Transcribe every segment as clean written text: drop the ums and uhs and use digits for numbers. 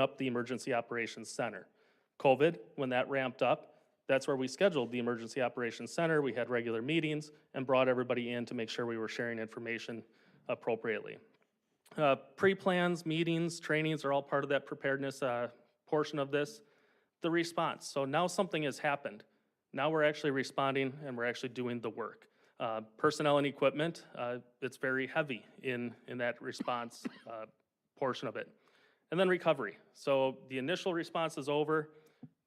up the Emergency Operations Center. COVID, when that ramped up, that's where we scheduled the Emergency Operations Center. We had regular meetings and brought everybody in to make sure we were sharing information appropriately. Pre-plans, meetings, trainings are all part of that preparedness portion of this. The response, so now something has happened. Now we're actually responding and we're actually doing the work. Personnel and equipment, it's very heavy in that response portion of it. And then recovery. So the initial response is over.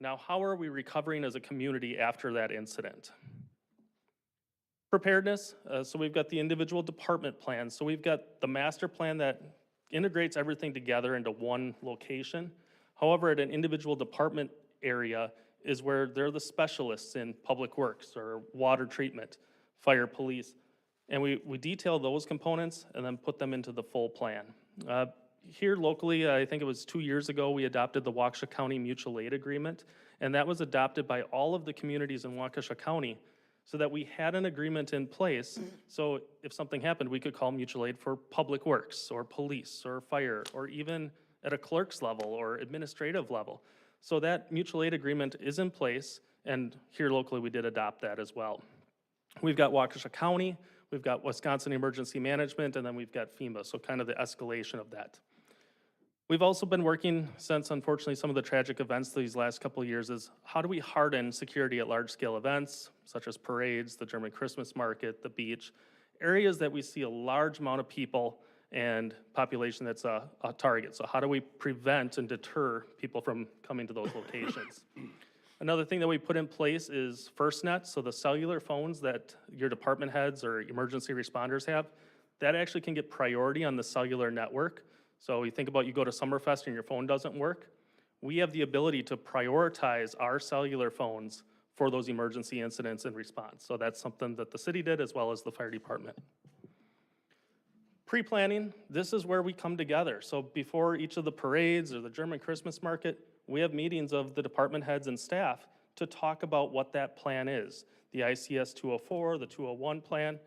Now how are we recovering as a community after that incident? Preparedness, so we've got the individual department plans. So we've got the master plan that integrates everything together into one location. However, at an individual department area is where they're the specialists in public works or water treatment, fire, police. And we detail those components and then put them into the full plan. Here locally, I think it was 2 years ago, we adopted the Waukesha County Mutual Aid Agreement. And that was adopted by all of the communities in Waukesha County so that we had an agreement in place. So if something happened, we could call mutual aid for public works or police or fire or even at a clerk's level or administrative level. So that mutual aid agreement is in place, and here locally we did adopt that as well. We've got Waukesha County, we've got Wisconsin Emergency Management, and then we've got FEMA, so kind of the escalation of that. We've also been working since, unfortunately, some of the tragic events these last couple of years is how do we harden security at large-scale events, such as parades, the German Christmas market, the beach, areas that we see a large amount of people and population that's a target. So how do we prevent and deter people from coming to those locations? Another thing that we put in place is FirstNet, so the cellular phones that your department heads or emergency responders have, that actually can get priority on the cellular network. So you think about you go to Summerfest and your phone doesn't work. We have the ability to prioritize our cellular phones for those emergency incidents and response. So that's something that the city did as well as the fire department. Pre-planning, this is where we come together. So before each of the parades or the German Christmas market, we have meetings of the department heads and staff to talk about what that plan is. The ICS 204, the 201 plan.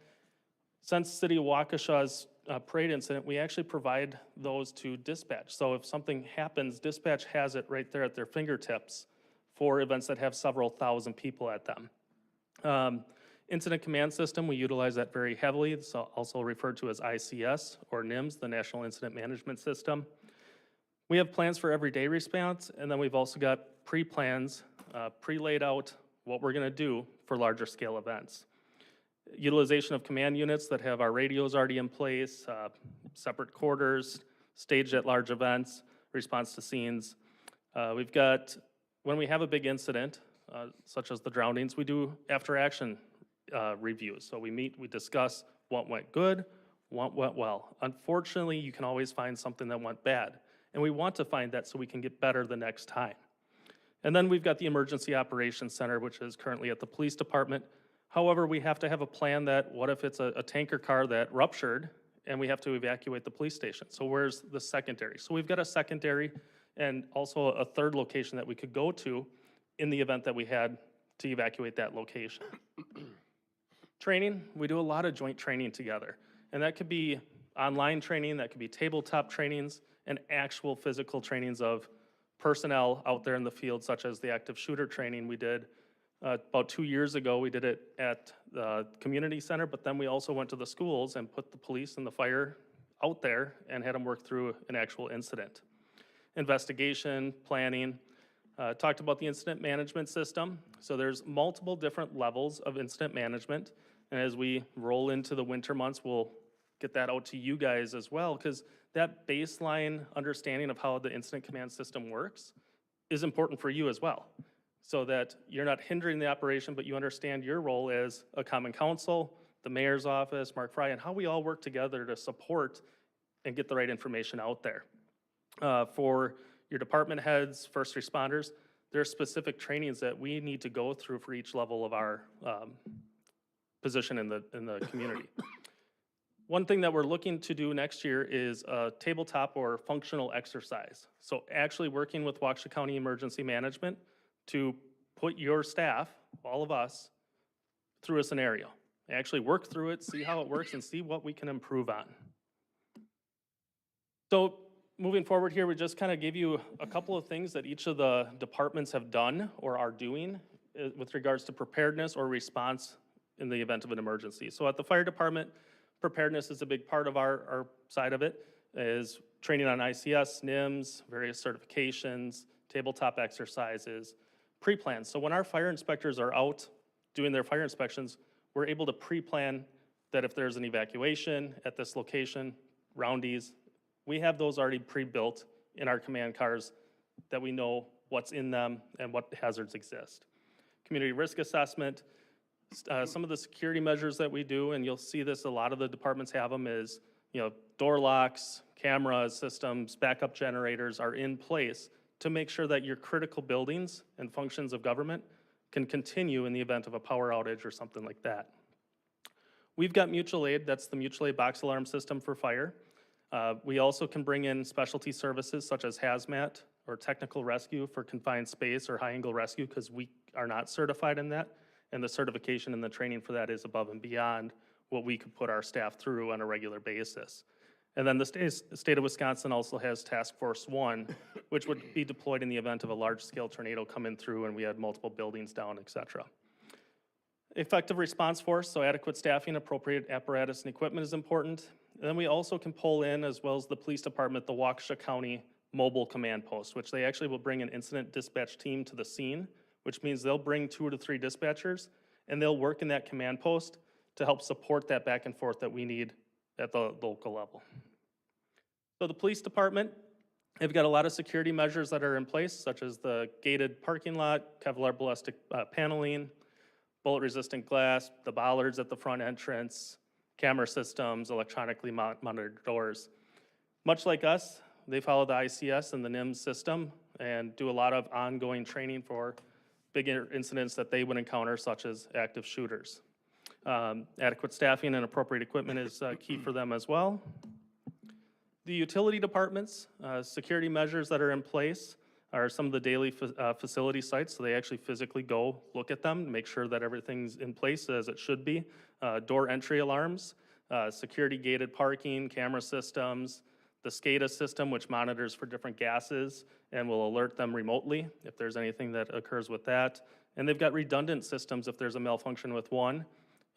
Since City of Waukesha's parade incident, we actually provide those to dispatch. So if something happens, dispatch has it right there at their fingertips for events that have several thousand people at them. Incident Command System, we utilize that very heavily. It's also referred to as ICS or NIMS, the National Incident Management System. We have plans for everyday response, and then we've also got pre-plans, pre-laid out what we're gonna do for larger scale events. Utilization of command units that have our radios already in place, separate quarters, staged at large events, response to scenes. We've got, when we have a big incident, such as the drownings, we do after action reviews. So we meet, we discuss what went good, what went well. Unfortunately, you can always find something that went bad. And we want to find that so we can get better the next time. And then we've got the Emergency Operations Center, which is currently at the police department. However, we have to have a plan that, what if it's a tanker car that ruptured and we have to evacuate the police station? So where's the secondary? So we've got a secondary and also a third location that we could go to in the event that we had to evacuate that location. Training, we do a lot of joint training together. And that could be online training, that could be tabletop trainings, and actual physical trainings of personnel out there in the field, such as the active shooter training we did about 2 years ago. We did it at the community center, but then we also went to the schools and put the police and the fire out there and had them work through an actual incident. Investigation, planning, talked about the incident management system. So there's multiple different levels of incident management. And as we roll into the winter months, we'll get that out to you guys as well, because that baseline understanding of how the incident command system works is important for you as well. So that you're not hindering the operation, but you understand your role as a common council, the mayor's office, Mark Fry, and how we all work together to support and get the right information out there. For your department heads, first responders, there are specific trainings that we need to go through for each level of our position in the community. One thing that we're looking to do next year is a tabletop or functional exercise. So actually working with Waukesha County Emergency Management to put your staff, all of us, through a scenario. Actually work through it, see how it works, and see what we can improve on. So moving forward here, we just kind of give you a couple of things that each of the departments have done or are doing with regards to preparedness or response in the event of an emergency. So at the fire department, preparedness is a big part of our side of it, is training on ICS, NIMS, various certifications, tabletop exercises, pre-plans. So when our fire inspectors are out doing their fire inspections, we're able to pre-plan that if there's an evacuation at this location, roundies, we have those already pre-built in our command cars that we know what's in them and what hazards exist. Community risk assessment, some of the security measures that we do, and you'll see this, a lot of the departments have them, is, door locks, cameras, systems, backup generators are in place to make sure that your critical buildings and functions of government can continue in the event of a power outage or something like that. We've got mutual aid, that's the mutual aid box alarm system for fire. We also can bring in specialty services such as hazmat or technical rescue for confined space or high angle rescue, because we are not certified in that. And the certification and the training for that is above and beyond what we could put our staff through on a regular basis. And then the state of Wisconsin also has Task Force 1, which would be deployed in the event of a large-scale tornado coming through and we had multiple buildings down, et cetera. Effective response force, so adequate staffing, appropriate apparatus and equipment is important. And then we also can pull in, as well as the police department, the Waukesha County Mobile Command Post, which they actually will bring an incident dispatch team to the scene, which means they'll bring 2 to 3 dispatchers, and they'll work in that command post to help support that back and forth that we need at the local level. So the police department, they've got a lot of security measures that are in place, such as the gated parking lot, Kevlar ballistic paneling, bullet-resistant glass, the bollards at the front entrance, camera systems, electronically monitored doors. Much like us, they follow the ICS and the NIMS system and do a lot of ongoing training for bigger incidents that they would encounter, such as active shooters. Adequate staffing and appropriate equipment is key for them as well. The utility departments, security measures that are in place are some of the daily facility sites, so they actually physically go look at them, make sure that everything's in place as it should be. Door entry alarms, security gated parking, camera systems, the SCADA system, which monitors for different gases and will alert them remotely if there's anything that occurs with that. And they've got redundant systems if there's a malfunction with one,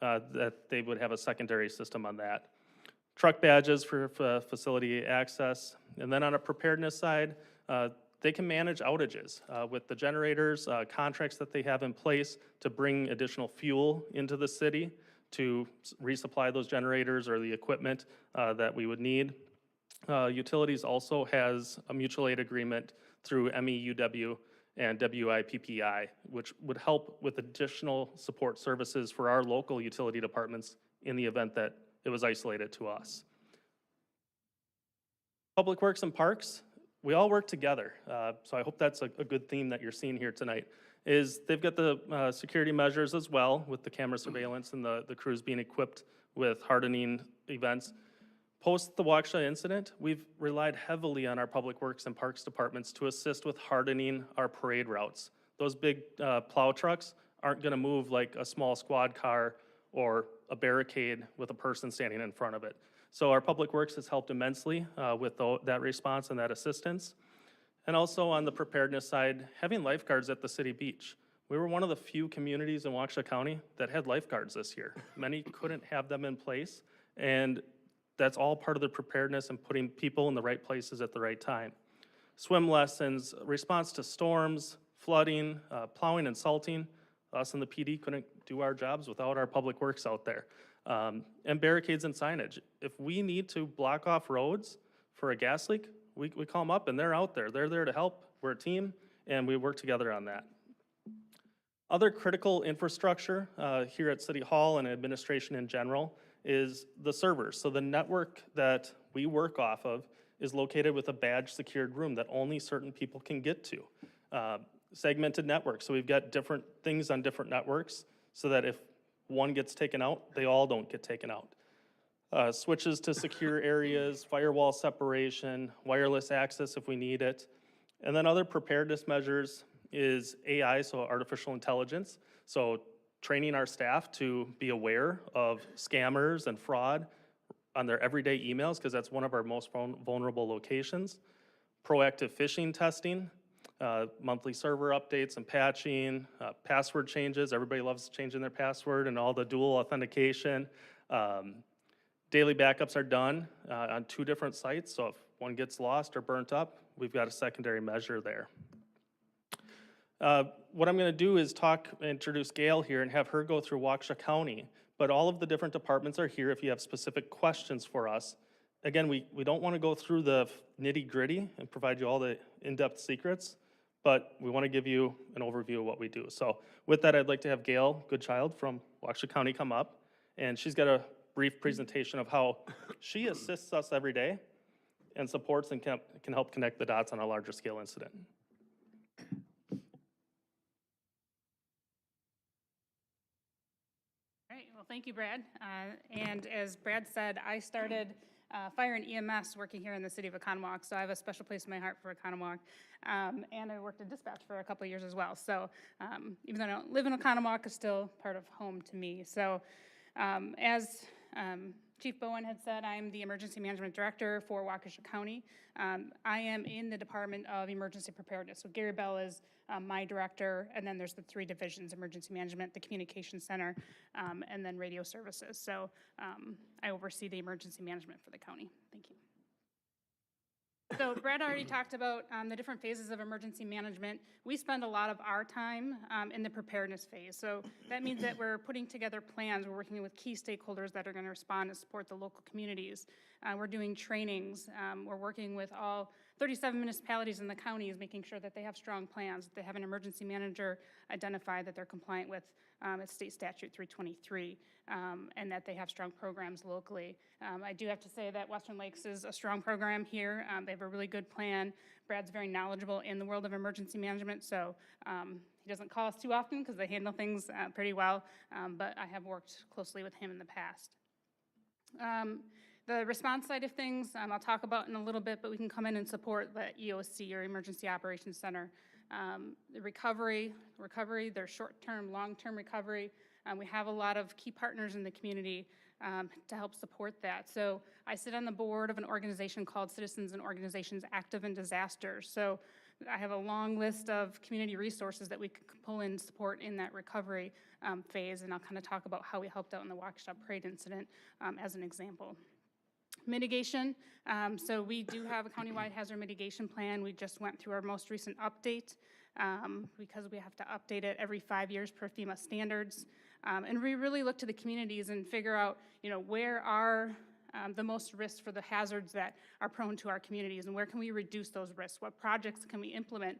that they would have a secondary system on that. Truck badges for facility access. And then on a preparedness side, they can manage outages with the generators, contracts that they have in place to bring additional fuel into the city to resupply those generators or the equipment that we would need. Utilities also has a mutual aid agreement through MEUW and WIPPI, which would help with additional support services for our local utility departments in the event that it was isolated to us. Public Works and Parks, we all work together. So I hope that's a good theme that you're seeing here tonight, is they've got the security measures as well with the camera surveillance and the crews being equipped with hardening events. Post the Waukesha incident, we've relied heavily on our Public Works and Parks departments to assist with hardening our parade routes. Those big plow trucks aren't gonna move like a small squad car or a barricade with a person standing in front of it. So our Public Works has helped immensely with that response and that assistance. And also on the preparedness side, having lifeguards at the city beach. We were one of the few communities in Waukesha County that had lifeguards this year. Many couldn't have them in place, and that's all part of the preparedness and putting people in the right places at the right time. Swim lessons, response to storms, flooding, plowing and salting. Us and the PD couldn't do our jobs without our Public Works out there. And barricades and signage. If we need to block off roads for a gas leak, we call them up and they're out there. They're there to help. We're a team and we work together on that. Other critical infrastructure here at City Hall and administration in general is the servers. So the network that we work off of is located with a badge secured room that only certain people can get to. Segmented networks, so we've got different things on different networks so that if one gets taken out, they all don't get taken out. Switches to secure areas, firewall separation, wireless access if we need it. And then other preparedness measures is AI, so artificial intelligence. So training our staff to be aware of scammers and fraud, on their everyday emails, because that's one of our most vulnerable locations. Proactive phishing testing, monthly server updates and patching, password changes. Everybody loves changing their password and all the dual authentication. Daily backups are done on 2 different sites, so if one gets lost or burnt up, we've got a secondary measure there. What I'm going to do is introduce Gail here and have her go through Waukesha County, but all of the different departments are here if you have specific questions for us. Again, we don't want to go through the nitty-gritty and provide you all the in-depth secrets, but we want to give you an overview of what we do. So with that, I'd like to have Gail Goodchild from Waukesha County come up, and she's got a brief presentation of how she assists us every day and supports and can help connect the dots on a larger scale incident. All right, well, thank you, Brad. And as Brad said, I started fire and EMS working here in the city of Oconomowoc, so I have a special place in my heart for Oconomowoc. And I worked in dispatch for a couple of years as well. So even though I don't live in Oconomowoc, it's still part of home to me. So as Chief Bowen had said, I'm the Emergency Management Director for Waukesha County. I am in the Department of Emergency Preparedness. So Gary Bell is my director, and then there's the 3 divisions: Emergency Management, the Communications Center, and then Radio Services. So I oversee the emergency management for the county. Thank you. So Brad already talked about the different phases of emergency management. We spend a lot of our time in the preparedness phase. So that means that we're putting together plans. We're working with key stakeholders that are going to respond and support the local communities. We're doing trainings. We're working with all 37 municipalities in the counties, making sure that they have strong plans, that they have an emergency manager identified, that they're compliant with State Statute 323, and that they have strong programs locally. I do have to say that Western Lakes is a strong program here. They have a really good plan. Brad's very knowledgeable in the world of emergency management, so he doesn't call us too often because they handle things pretty well, but I have worked closely with him in the past. The response side of things, I'll talk about in a little bit, but we can come in and support the EOC, or Emergency Operations Center. The recovery, their short-term, long-term recovery. We have a lot of key partners in the community to help support that. So I sit on the board of an organization called Citizens and Organizations Active in Disasters. So I have a long list of community resources that we could pull in support in that recovery phase, and I'll kind of talk about how we helped out in the Waukesha Parade incident as an example. Mitigation, so we do have a countywide hazard mitigation plan. We just went through our most recent update because we have to update it every 5 years per FEMA standards. And we really look to the communities and figure out, where are the most risks for the hazards that are prone to our communities, and where can we reduce those risks? What projects can we implement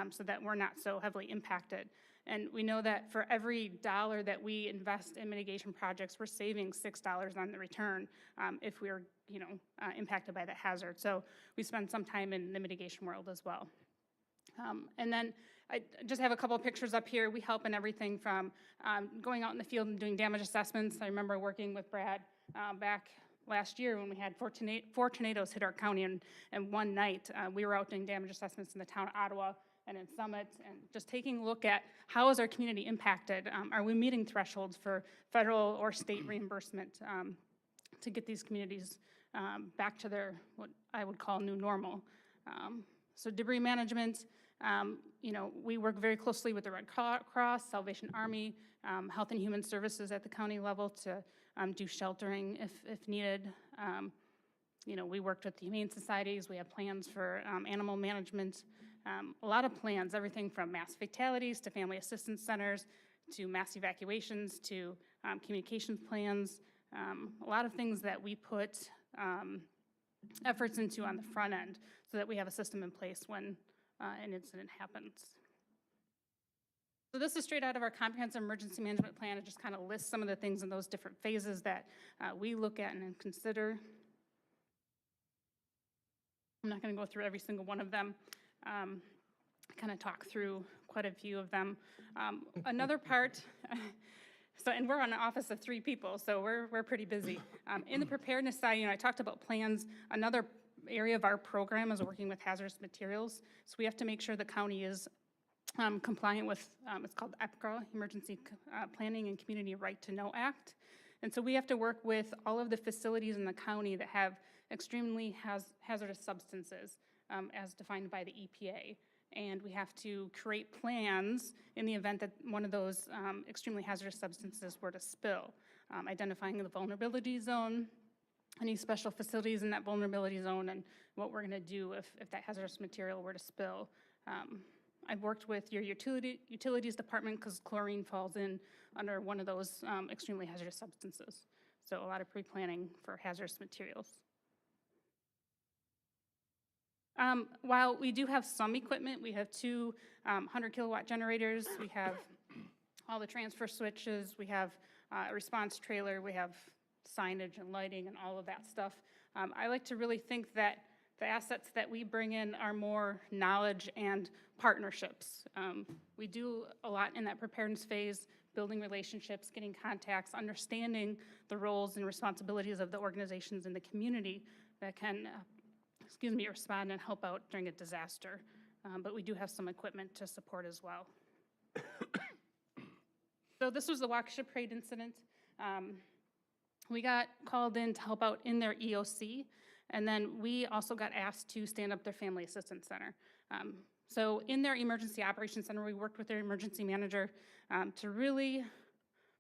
so that we're not so heavily impacted? And we know that for every dollar that we invest in mitigation projects, we're saving $6 on the return if we're, impacted by that hazard. So we spend some time in the mitigation world as well. And then I just have a couple of pictures up here. We help in everything from going out in the field and doing damage assessments. I remember working with Brad back last year when we had four tornadoes hit our county in one night. We were out doing damage assessments in the town of Ottawa and in Summit, and just taking a look at how is our community impacted. Are we meeting thresholds for federal or state reimbursement to get these communities back to their, what I would call, new normal. So debris management, we work very closely with the Red Cross, Salvation Army, Health and Human Services at the county level to do sheltering if needed. We worked with the Humane Societies. We have plans for animal management. A lot of plans, everything from mass fatalities to family assistance centers to mass evacuations to communications plans. A lot of things that we put efforts into on the front end so that we have a system in place when an incident happens. So this is straight out of our comprehensive emergency management plan. It just kind of lists some of the things in those different phases that we look at and consider. I'm not going to go through every single one of them. Kind of talk through quite a few of them. Another part, and we're on an office of 3 people, so we're pretty busy. In the preparedness side, I talked about plans. Another area of our program is working with hazardous materials. So we have to make sure the county is compliant with, it's called EPCA, Emergency Planning and Community Right to Know Act. And so we have to work with all of the facilities in the county that have extremely hazardous substances as defined by the EPA. And we have to create plans in the event that one of those extremely hazardous substances were to spill, identifying the vulnerability zone, any special facilities in that vulnerability zone, and what we're gonna do if that hazardous material were to spill. I've worked with your utilities department because chlorine falls in under one of those extremely hazardous substances. So a lot of pre-planning for hazardous materials. While we do have some equipment, we have two 100 kilowatt generators, we have all the transfer switches, we have a response trailer, we have signage and lighting and all of that stuff. I like to really think that the assets that we bring in are more knowledge and partnerships. We do a lot in that preparedness phase, building relationships, getting contacts, understanding the roles and responsibilities of the organizations in the community that can, respond and help out during a disaster. But we do have some equipment to support as well. So this was the Waukesha Parade incident. We got called in to help out in their EOC, and then we also got asked to stand up their Family Assistance Center. So in their Emergency Operations Center, we worked with their emergency manager to really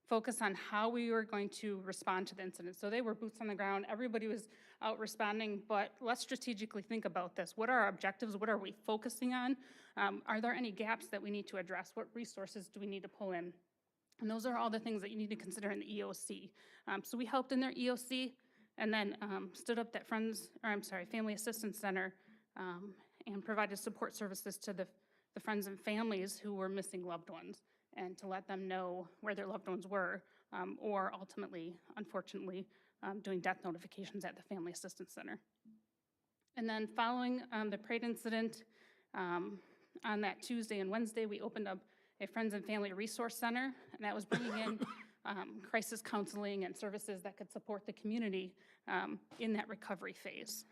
focus on how we were going to respond to the incident. So they were boots on the ground, everybody was out responding, but let's strategically think about this. What are our objectives? What are we focusing on? Are there any gaps that we need to address? What resources do we need to pull in? And those are all the things that you need to consider in the EOC. So we helped in their EOC and then stood up that Family Assistance Center and provided support services to the friends and families who were missing loved ones and to let them know where their loved ones were or ultimately, unfortunately, doing death notifications at the Family Assistance Center. And then following the parade incident, on that Tuesday and Wednesday, we opened up a Friends and Family Resource Center, and that was bringing in crisis counseling and services that could support the community in that recovery phase.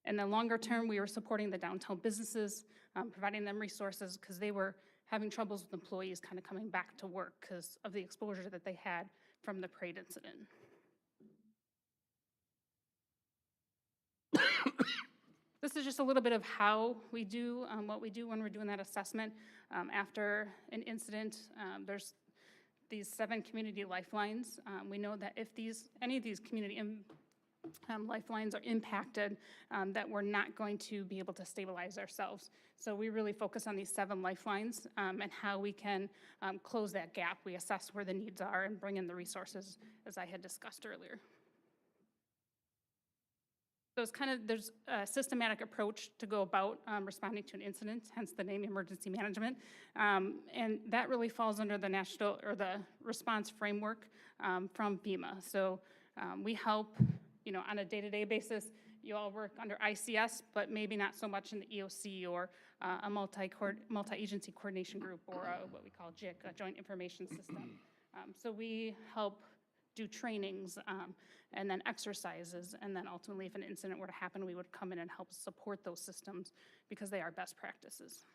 In the longer term, we were supporting the downtown businesses, providing them resources because they were having troubles with employees kind of coming back to work because of the exposure that they had from the parade incident. This is just a little bit of how we do what we do when we're doing that assessment. After an incident, there's these 7 community lifelines. We know that if any of these community lifelines are impacted, that we're not going to be able to stabilize ourselves. So we really focus on these 7 lifelines and how we can close that gap. We assess where the needs are and bring in the resources, as I had discussed earlier. So it's there's a systematic approach to go about responding to an incident, hence the name emergency management. And that really falls under the national or the response framework from FEMA. So we help, on a day-to-day basis. You all work under ICS, but maybe not so much in the EOC or a multi-agency coordination group or what we call JIC, a Joint Information System. So we help do trainings and then exercises, and then ultimately if an incident were to happen, we would come in and help support those systems because they are best practices.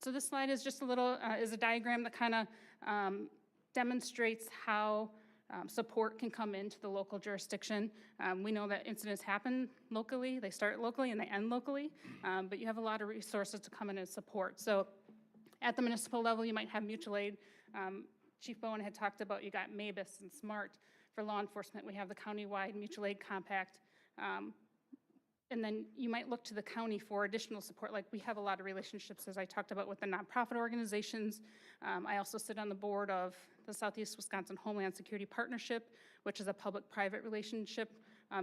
So this slide is just is a diagram that kind of demonstrates how support can come into the local jurisdiction. We know that incidents happen locally, they start locally and they end locally, but you have a lot of resources to come in and support. So at the municipal level, you might have mutual aid. Chief Bowen had talked about, you got MABUS and SMART for law enforcement. We have the countywide mutual aid compact. And then you might look to the county for additional support. Like we have a lot of relationships, as I talked about, with the nonprofit organizations. I also sit on the board of the Southeast Wisconsin Homeland Security Partnership, which is a public-private relationship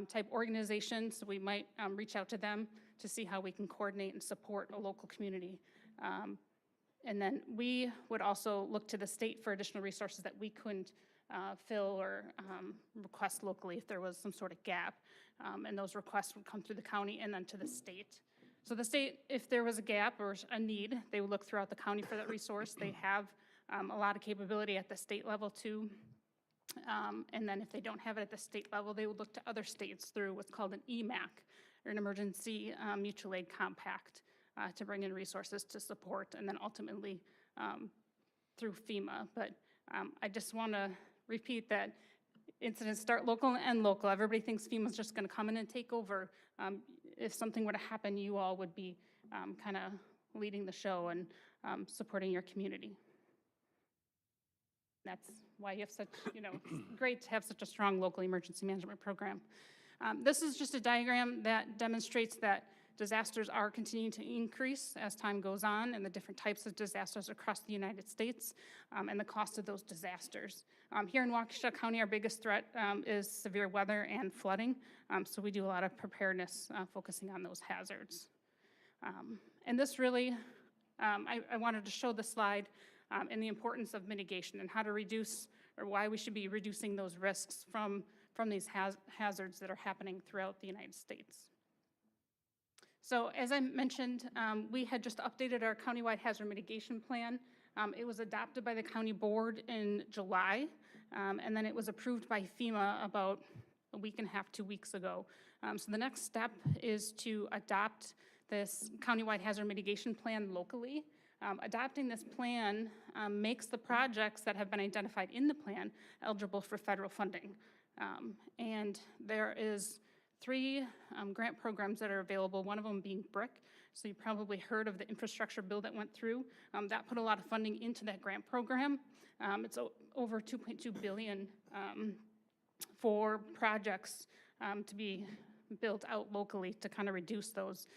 type organization. So we might reach out to them to see how we can coordinate and support a local community. And then we would also look to the state for additional resources that we couldn't fill or request locally if there was some sort of gap. And those requests would come through the county and then to the state. So the state, if there was a gap or a need, they would look throughout the county for that resource. They have a lot of capability at the state level too. And then if they don't have it at the state level, they would look to other states through what's called an EMAC, or an Emergency Mutual Aid Compact, to bring in resources to support, and then ultimately through FEMA. But I just want to repeat that incidents start local and end local. Everybody thinks FEMA's just going to come in and take over. If something were to happen, you all would be kind of leading the show and supporting your community. That's why you have such, it's great to have such a strong local emergency management program. This is just a diagram that demonstrates that disasters are continuing to increase as time goes on, and the different types of disasters across the United States, and the cost of those disasters. Here in Waukesha County, our biggest threat is severe weather and flooding, so we do a lot of preparedness focusing on those hazards. And this really, I wanted to show the slide and the importance of mitigation and how to reduce, or why we should be reducing those risks from these hazards that are happening throughout the United States. So as I mentioned, we had just updated our countywide hazard mitigation plan. It was adopted by the county board in July, and then it was approved by FEMA about a week and a half, 2 weeks ago. So the next step is to adopt this countywide hazard mitigation plan locally. Adopting this plan makes the projects that have been identified in the plan eligible for federal funding. And there is 3 grant programs that are available, one of them being BRIC. So you probably heard of the infrastructure bill that went through. That put a lot of funding into that grant program. It's over $2.2 billion for projects to be built out locally to kind of reduce those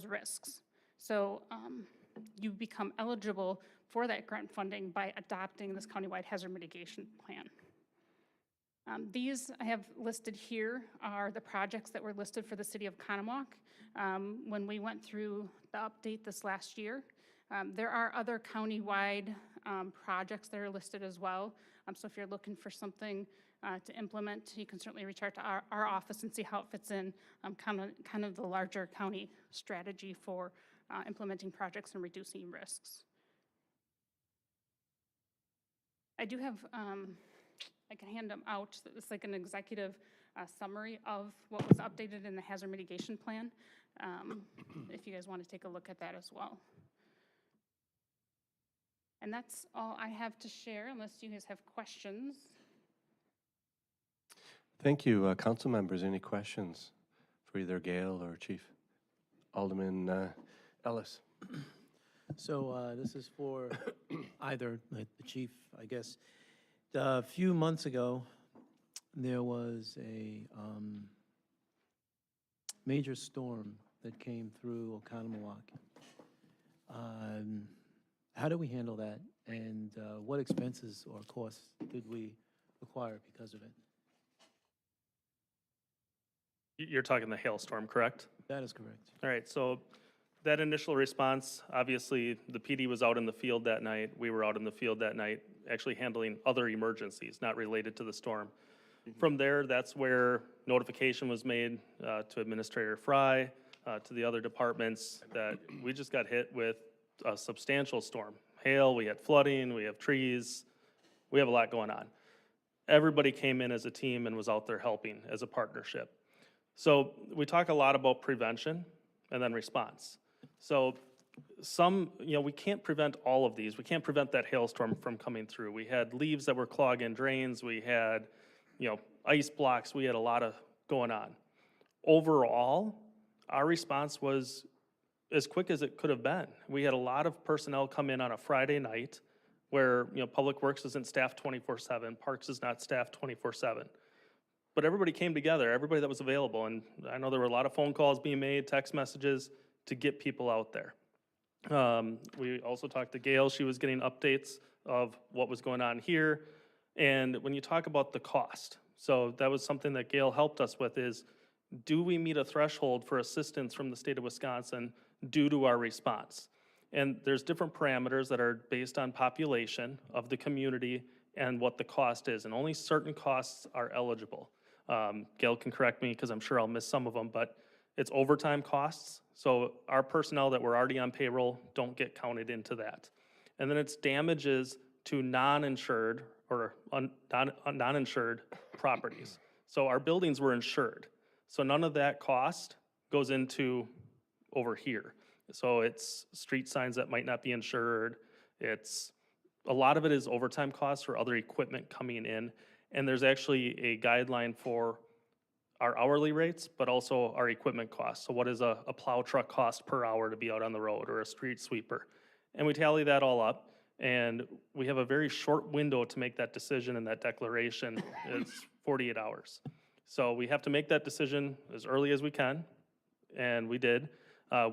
risks. So you become eligible for that grant funding by adopting this countywide hazard mitigation plan. These I have listed here are the projects that were listed for the city of Conomowoc when we went through the update this last year. There are other countywide projects that are listed as well. So if you're looking for something to implement, you can certainly reach out to our office and see how it fits in kind of the larger county strategy for implementing projects and reducing risks. I do have I can hand them out. It's like an executive summary of what was updated in the hazard mitigation plan, if you guys want to take a look at that as well. And that's all I have to share, unless you guys have questions. Thank you. Council members, any questions for either Gail or Chief? Alderman Ellis. So this is for either the chief, I guess. A few months ago, there was a major storm that came through Oconomowoc. How do we handle that, and what expenses or costs did we acquire because of it? You're talking the hailstorm, correct? That is correct. All right, so that initial response, obviously, the PD was out in the field that night. We were out in the field that night, actually handling other emergencies not related to the storm. From there, that's where notification was made to Administrator Fry, to the other departments, that we just got hit with a substantial storm. Hail, we had flooding, we have trees, we have a lot going on. Everybody came in as a team and was out there helping as a partnership. So we talk a lot about prevention and then response. So we can't prevent all of these. We can't prevent that hailstorm from coming through. We had leaves that were clogging drains. We had, ice blocks. We had a lot of going on. Overall, our response was as quick as it could have been. We had a lot of personnel come in on a Friday night where, Public Works isn't staffed 24/7, Parks is not staffed 24/7. But everybody came together, everybody that was available, and I know there were a lot of phone calls being made, text messages to get people out there. We also talked to Gail. She was getting updates of what was going on here. And when you talk about the cost, so that was something that Gail helped us with, is do we meet a threshold for assistance from the state of Wisconsin due to our response? And there's different parameters that are based on population of the community and what the cost is, and only certain costs are eligible. Gail can correct me because I'm sure I'll miss some of them, but it's overtime costs. So our personnel that were already on payroll don't get counted into that. And then it's damages to non-insured or non-insured properties. So our buildings were insured. So none of that cost goes into over here. So it's street signs that might not be insured. It's a lot of it is overtime costs or other equipment coming in. And there's actually a guideline for our hourly rates, but also our equipment costs. So what is a plow truck cost per hour to be out on the road, or a street sweeper? And we tally that all up, and we have a very short window to make that decision, and that declaration is 48 hours. So we have to make that decision as early as we can, and we did.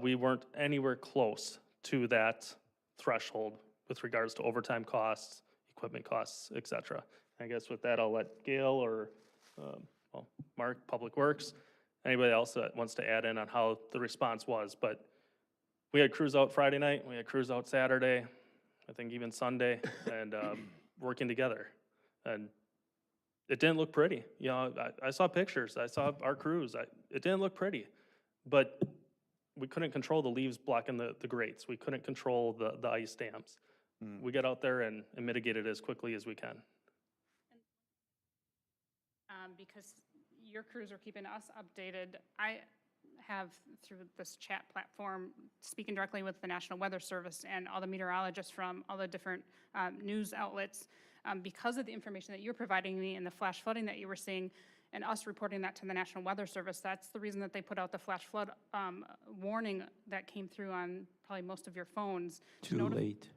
We weren't anywhere close to that threshold with regards to overtime costs, equipment costs, et cetera. I guess with that, I'll let Gail or, well, Mark, Public Works, anybody else that wants to add in on how the response was. But we had crews out Friday night, we had crews out Saturday, I think even Sunday, and working together. And it didn't look pretty. You know, I saw pictures, I saw our crews, it didn't look pretty. But we couldn't control the leaves blocking the grates. We couldn't control the ice dams. We got out there and mitigated it as quickly as we can. Because your crews are keeping us updated, I have, through this chat platform, speaking directly with the National Weather Service and all the meteorologists from all the different news outlets, because of the information that you're providing me and the flash flooding that you were seeing, and us reporting that to the National Weather Service, that's the reason that they put out the flash flood warning that came through on probably most of your phones. Too late,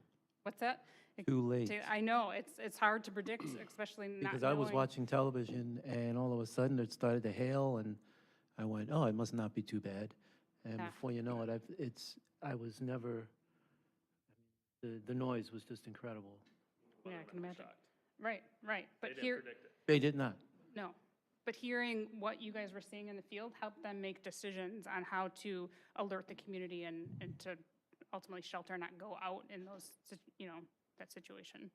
What's that? too late. I know, it's hard to predict, especially not Because I was knowing. watching television and all of a sudden it started to hail and I went, oh, it must not be too bad. And Yeah. before you know it, I was never, the noise was just incredible. Yeah, I can imagine. Right, right. But They didn't here, predict it. They did not. no. But hearing what you guys were seeing in the field helped them make decisions on how to alert the community and to ultimately shelter, not go out in those, you know, that situation.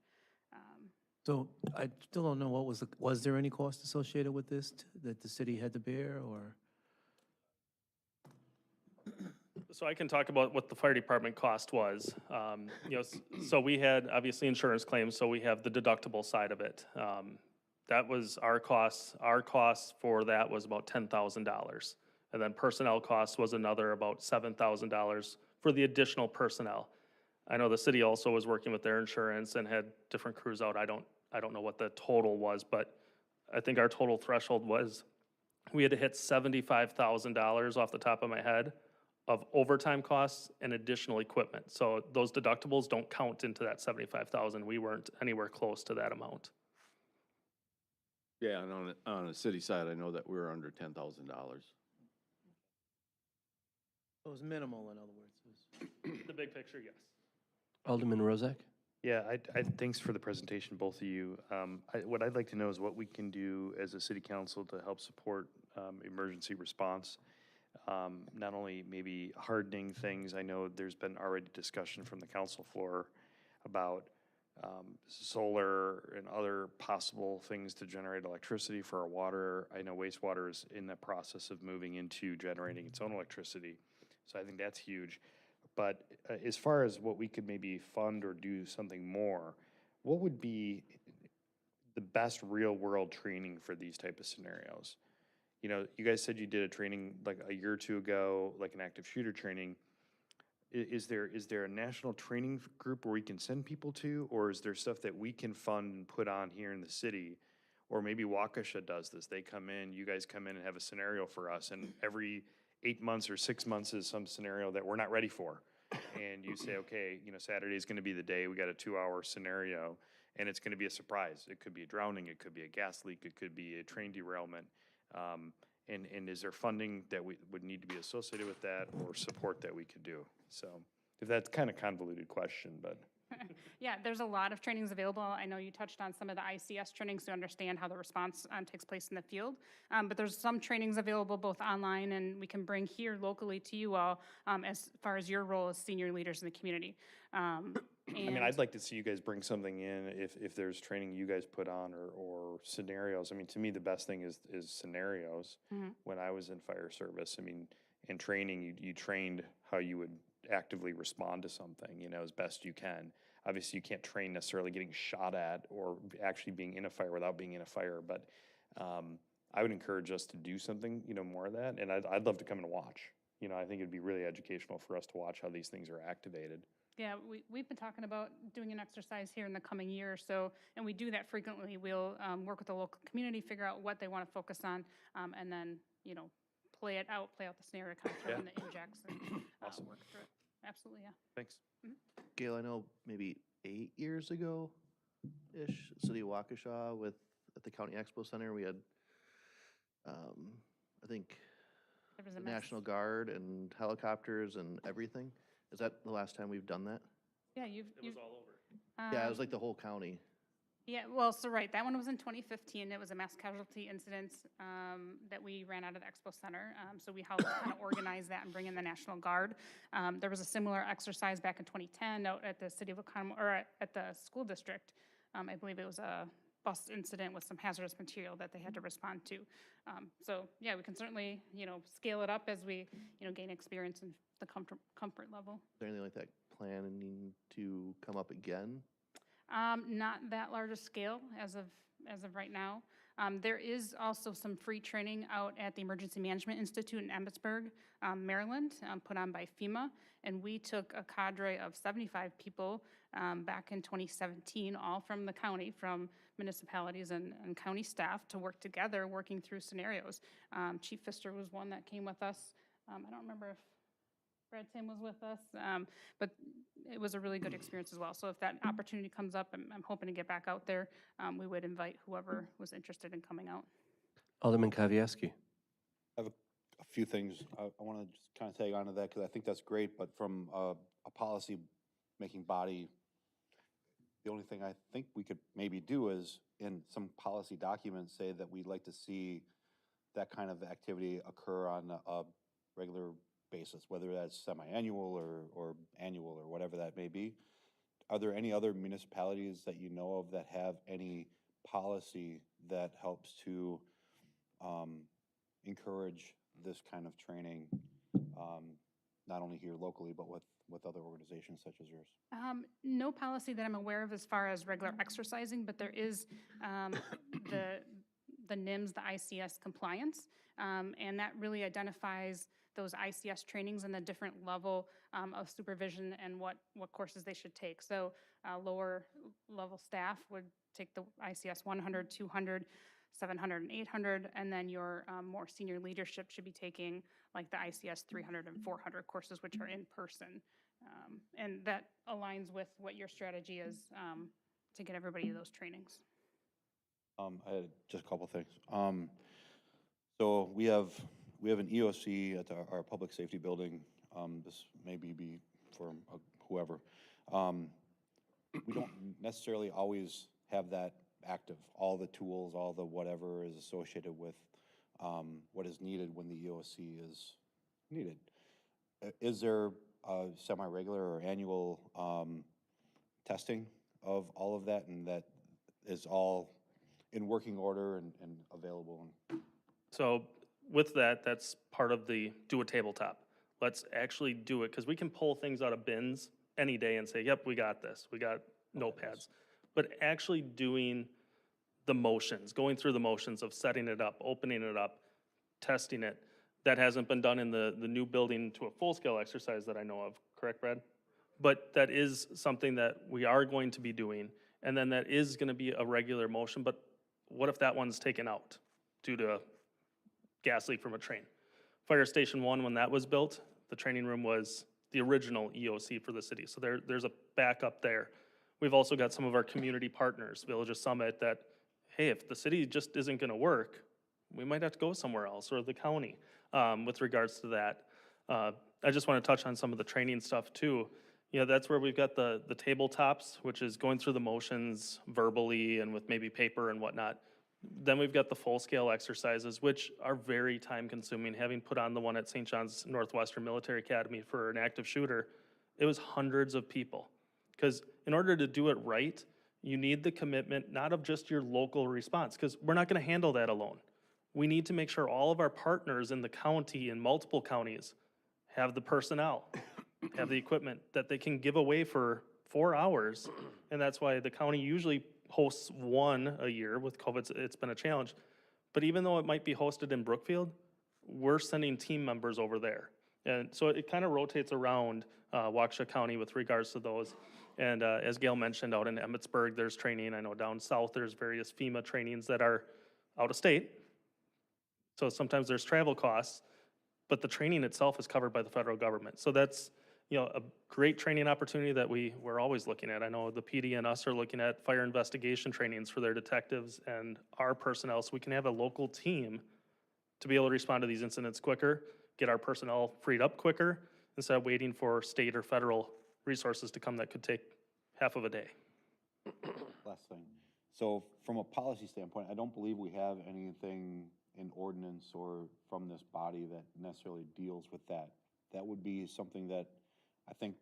So I still don't know was there any cost associated with this that the city had to bear or? So I can talk about what the fire department cost was. You know, so we had obviously insurance claims, so we have the deductible side of it. That was our costs. Our costs for that was about $10,000. And then personnel costs was another about $7,000 for the additional personnel. I know the city also was working with their insurance and had different crews out. I don't know what the total was, but I think our total threshold was, we had to hit $75,000 off the top of my head of overtime costs and additional equipment. So those deductibles don't count into that 75,000. We weren't anywhere close to that amount. Yeah, and on the city side, I know that we were under $10,000. It was minimal, in other words. The big picture, yes. Alderman Rozak? Yeah, thanks for the presentation, both of you. What I'd like to know is what we can do as a city council to help support emergency response. Not only maybe hardening things, I know there's been already discussion from the council floor about solar and other possible things to generate electricity for our water. I know wastewater is in the process of moving into generating its own electricity, so I think that's huge. But as far as what we could maybe fund or do something more, what would be the best real-world training for these type of scenarios? You know, you guys said you did a training like a year or two ago, like an active shooter training. Is there a national training group where we can send people to, or is there stuff that we can fund and put on here in the city? Or maybe Waukesha does this. They come in, you guys come in and have a scenario for us, and every 8 months or 6 months is some scenario that we're not ready for. And you say, okay, you know, Saturday is gonna be the day, we got a 2-hour scenario, and it's gonna be a surprise. It could be a drowning, it could be a gas leak, it could be a train derailment. And is there funding that would need to be associated with that, or support that we could do? So, if that's kind of convoluted question, but. Yeah, there's a lot of trainings available. I know you touched on some of the ICS trainings to understand how the response takes place in the field. But there's some trainings available both online and we can bring here locally to you all as far as your role as senior leaders in the community. I mean, I'd like to see you guys bring something in if there's training you guys put on or scenarios. I mean, to me, the best thing is scenarios. When I was in fire service, I mean, in training, you trained how you would actively respond to something, you know, as best you can. Obviously, you can't train necessarily getting shot at or actually being in a fire without being in a fire, but I would encourage us to do something, you know, more of that, and I'd love to come and watch. I think it'd be really educational for us to watch how these things are activated. Yeah, we've been talking about doing an exercise here in the coming year or so, and we do that frequently. We'll work with the local community, figure out what they want to focus on, and then, play out the scenario, kind of throw in the injects and Awesome. work through it. Absolutely, yeah. Thanks. Gail, I know maybe 8 years ago-ish, City of Waukesha at the County Expo Center, we had, I think, There was a the mess. National Guard and helicopters and everything. Is that the last time we've done that? Yeah, It was all over. Yeah, it um, was like the whole county. Yeah, well, so right, that one was in 2015. It was a mass casualty incident that we ran out of the Expo Center. So we helped kind of organize that and bring in the National Guard. There was a similar exercise back in 2010 out at the city of Oconomowoc, or at the school district. I believe it was a bus incident with some hazardous material that they had to respond to. So yeah, we can certainly, scale it up as we, gain experience and the comfort level. Is there anything like that planning to come up again? Not that large a scale as of right now. There is also some free training out at the Emergency Management Institute in Emmitsburg, Maryland, put on by FEMA. And we took a cadre of 75 people back in 2017, all from the county, from municipalities and county staff, to work together, working through scenarios. Chief Pfister was one that came with us. I don't remember if Brad Tim was with us, but it was a really good experience as well. So if that opportunity comes up, I'm hoping to get back out there. We would invite whoever was interested in coming out. Alderman Kavieski. I have a few things. I want to just kind of tag on to that because I think that's great, but from a policy-making body, the only thing I think we could maybe do is, in some policy documents, say that we'd like to see that kind of activity occur on a regular basis, whether that's semi-annual or annual or whatever that may be. Are there any other municipalities that you know of that have any policy that helps to encourage this kind of training, not only here locally, but with other organizations such as yours? No policy that I'm aware of as far as regular exercising, but there is the NIMS, the ICS compliance, and that really identifies those ICS trainings and the different level of supervision and what courses they should take. So lower level staff would take the ICS 100, 200, 700, and 800, and then your more senior leadership should be taking like the ICS 300 and 400 courses, which are in person. And that aligns with what your strategy is to get everybody to those trainings. I had just a couple things. So we have an EOC at our public safety building. This may be for whoever. We don't necessarily always have that active. All the tools, all the whatever is associated with what is needed when the EOC is needed. Is there a semi-regular or annual testing of all of that, and that is all in working order and available? So with that, that's part of the do a tabletop. Let's actually do it, because we can pull things out of bins any day and say, yep, we got this. We got notepads. But actually doing the motions, going through the motions of setting it up, opening it up, testing it, that hasn't been done in the new building to a full-scale exercise that I know of, correct, Brad? But that is something that we are going to be doing, and then that is gonna be a regular motion, but what if that one's taken out due to a gas leak from a train? Fire Station 1, when that was built, the training room was the original EOC for the city, so there's a backup there. We've also got some of our community partners, Village of Summit, that, hey, if the city just isn't gonna work, we might have to go somewhere else, or the county, with regards to that. I just wanna touch on some of the training stuff too. You know, that's where we've got the tabletops, which is going through the motions verbally and with maybe paper and whatnot. Then we've got the full-scale exercises, which are very time-consuming. Having put on the one at St. John's Northwestern Military Academy for an active shooter, it was hundreds of people. Because in order to do it right, you need the commitment, not of just your local response, because we're not gonna handle that alone. We need to make sure all of our partners in the county and multiple counties have the personnel, have the equipment that they can give away for 4 hours. And that's why the county usually hosts one a year. With COVID, it's been a challenge. But even though it might be hosted in Brookfield, we're sending team members over there. And so it kind of rotates around Waukesha County with regards to those. And as Gail mentioned, out in Emmitsburg, there's training. I know down south, there's various FEMA trainings that are out of state. So sometimes there's travel costs, but the training itself is covered by the federal government. So that's, a great training opportunity that we're always looking at. I know the PD and us are looking at fire investigation trainings for their detectives and our personnel, so we can have a local team to be able to respond to these incidents quicker, get our personnel freed up quicker, instead of waiting for state or federal resources to come that could take half of a day. Last thing. So from a policy standpoint, I don't believe we have anything in ordinance or from this body that necessarily deals with that. That would be something that I think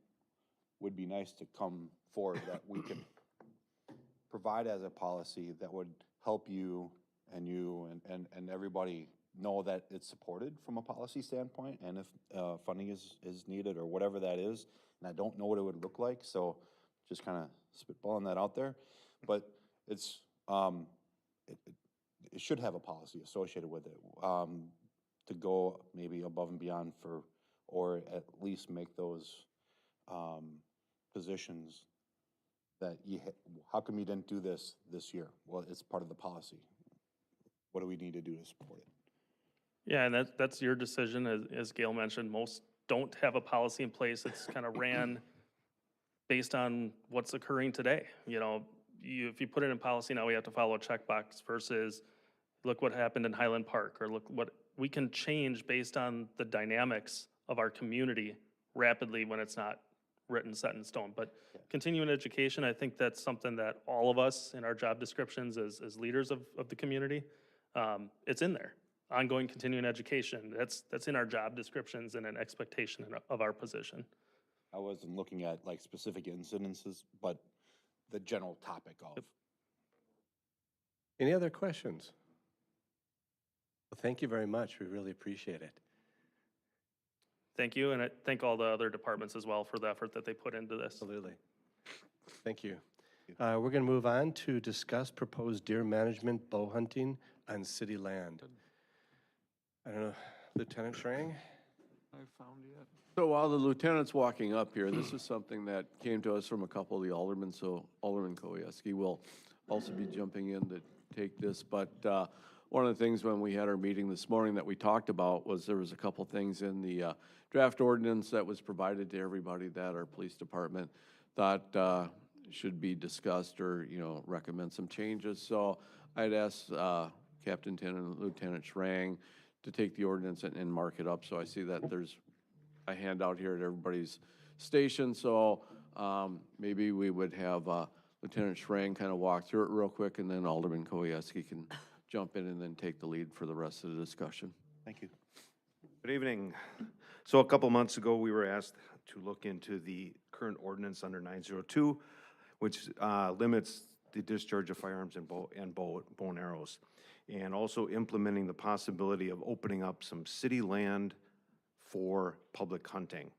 would be nice to come forward, that we could provide as a policy that would help you and everybody know that it's supported from a policy standpoint, and if funding is needed or whatever that is. And I don't know what it would look like, so just kind of spitballing that out there. But it's, it should have a policy associated with it, to go maybe above and beyond for, or at least make those positions that how come you didn't do this year? Well, it's part of the policy. What do we need to do to support it? Yeah, and that's your decision. As Gail mentioned, most don't have a policy in place. It's kind of ran based on what's occurring today. If you put it in policy now, we have to follow a checkbox versus look what happened in Highland Park, or look what we can change based on the dynamics of our community rapidly when it's not written, set in stone. But continuing education, I think that's something that all of us in our job descriptions as leaders of the community, it's in there. Ongoing continuing education, that's in our job descriptions and an expectation of our position. I wasn't looking at like specific incidences, but the general topic of. Any other questions? Well, thank you very much. We really appreciate it. Thank you, and I thank all the other departments as well for the effort that they put into this. Absolutely. Thank you. We're going to move on to discuss proposed deer management bow hunting on city land. I don't know, Lieutenant Schrang? So while the lieutenant's walking up here, this is something that came to us from a couple of the aldermen, so Alderman Koyeski will also be jumping in to take this. But one of the things when we had our meeting this morning that we talked about was there was a couple things in the draft ordinance that was provided to everybody that our police department thought should be discussed or, recommend some changes. So I'd asked Captain Tin and Lieutenant Schrang to take the ordinance and mark it up. So I see that there's a handout here at everybody's station. So maybe we would have Lieutenant Schrang kind of walk through it real quick, and then Alderman Koyeski can jump in and then take the lead for the rest of the discussion. Thank you. Good evening. So a couple months ago, we were asked to look into the current ordinance under 902, which limits the discharge of firearms and bow and arrows, and also implementing the possibility of opening up some city land for public hunting.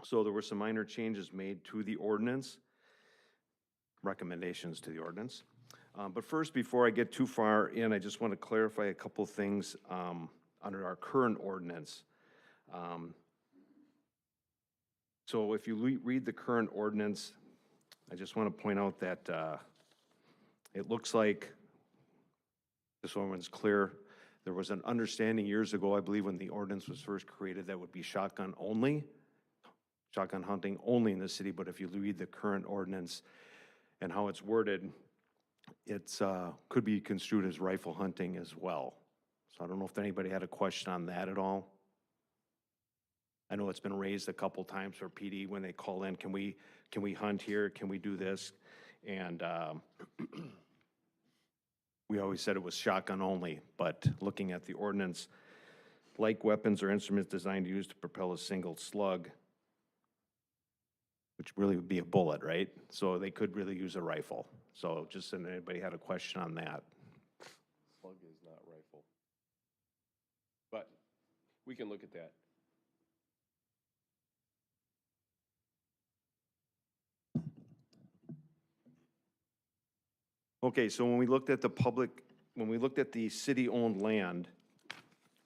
So there were some minor changes made to the ordinance, recommendations to the ordinance. But first, before I get too far in, I just want to clarify a couple things under our current ordinance. So if you read the current ordinance, I just want to point out that it looks like, this one was clear, there was an understanding years ago, I believe when the ordinance was first created, that would be shotgun hunting only in the city. But if you read the current ordinance and how it's worded, it's could be construed as rifle hunting as well. So I don't know if anybody had a question on that at all. I know it's been raised a couple times for PD when they call in, can we hunt here? Can we do this? And we always said it was shotgun only, but looking at the ordinance, like weapons or instruments designed to use to propel a single slug, which really would be a bullet, right? So they could really use a rifle. So just if anybody had a question on that. Slug is not rifle. But we can look at that. Okay, so when we looked at the city-owned land,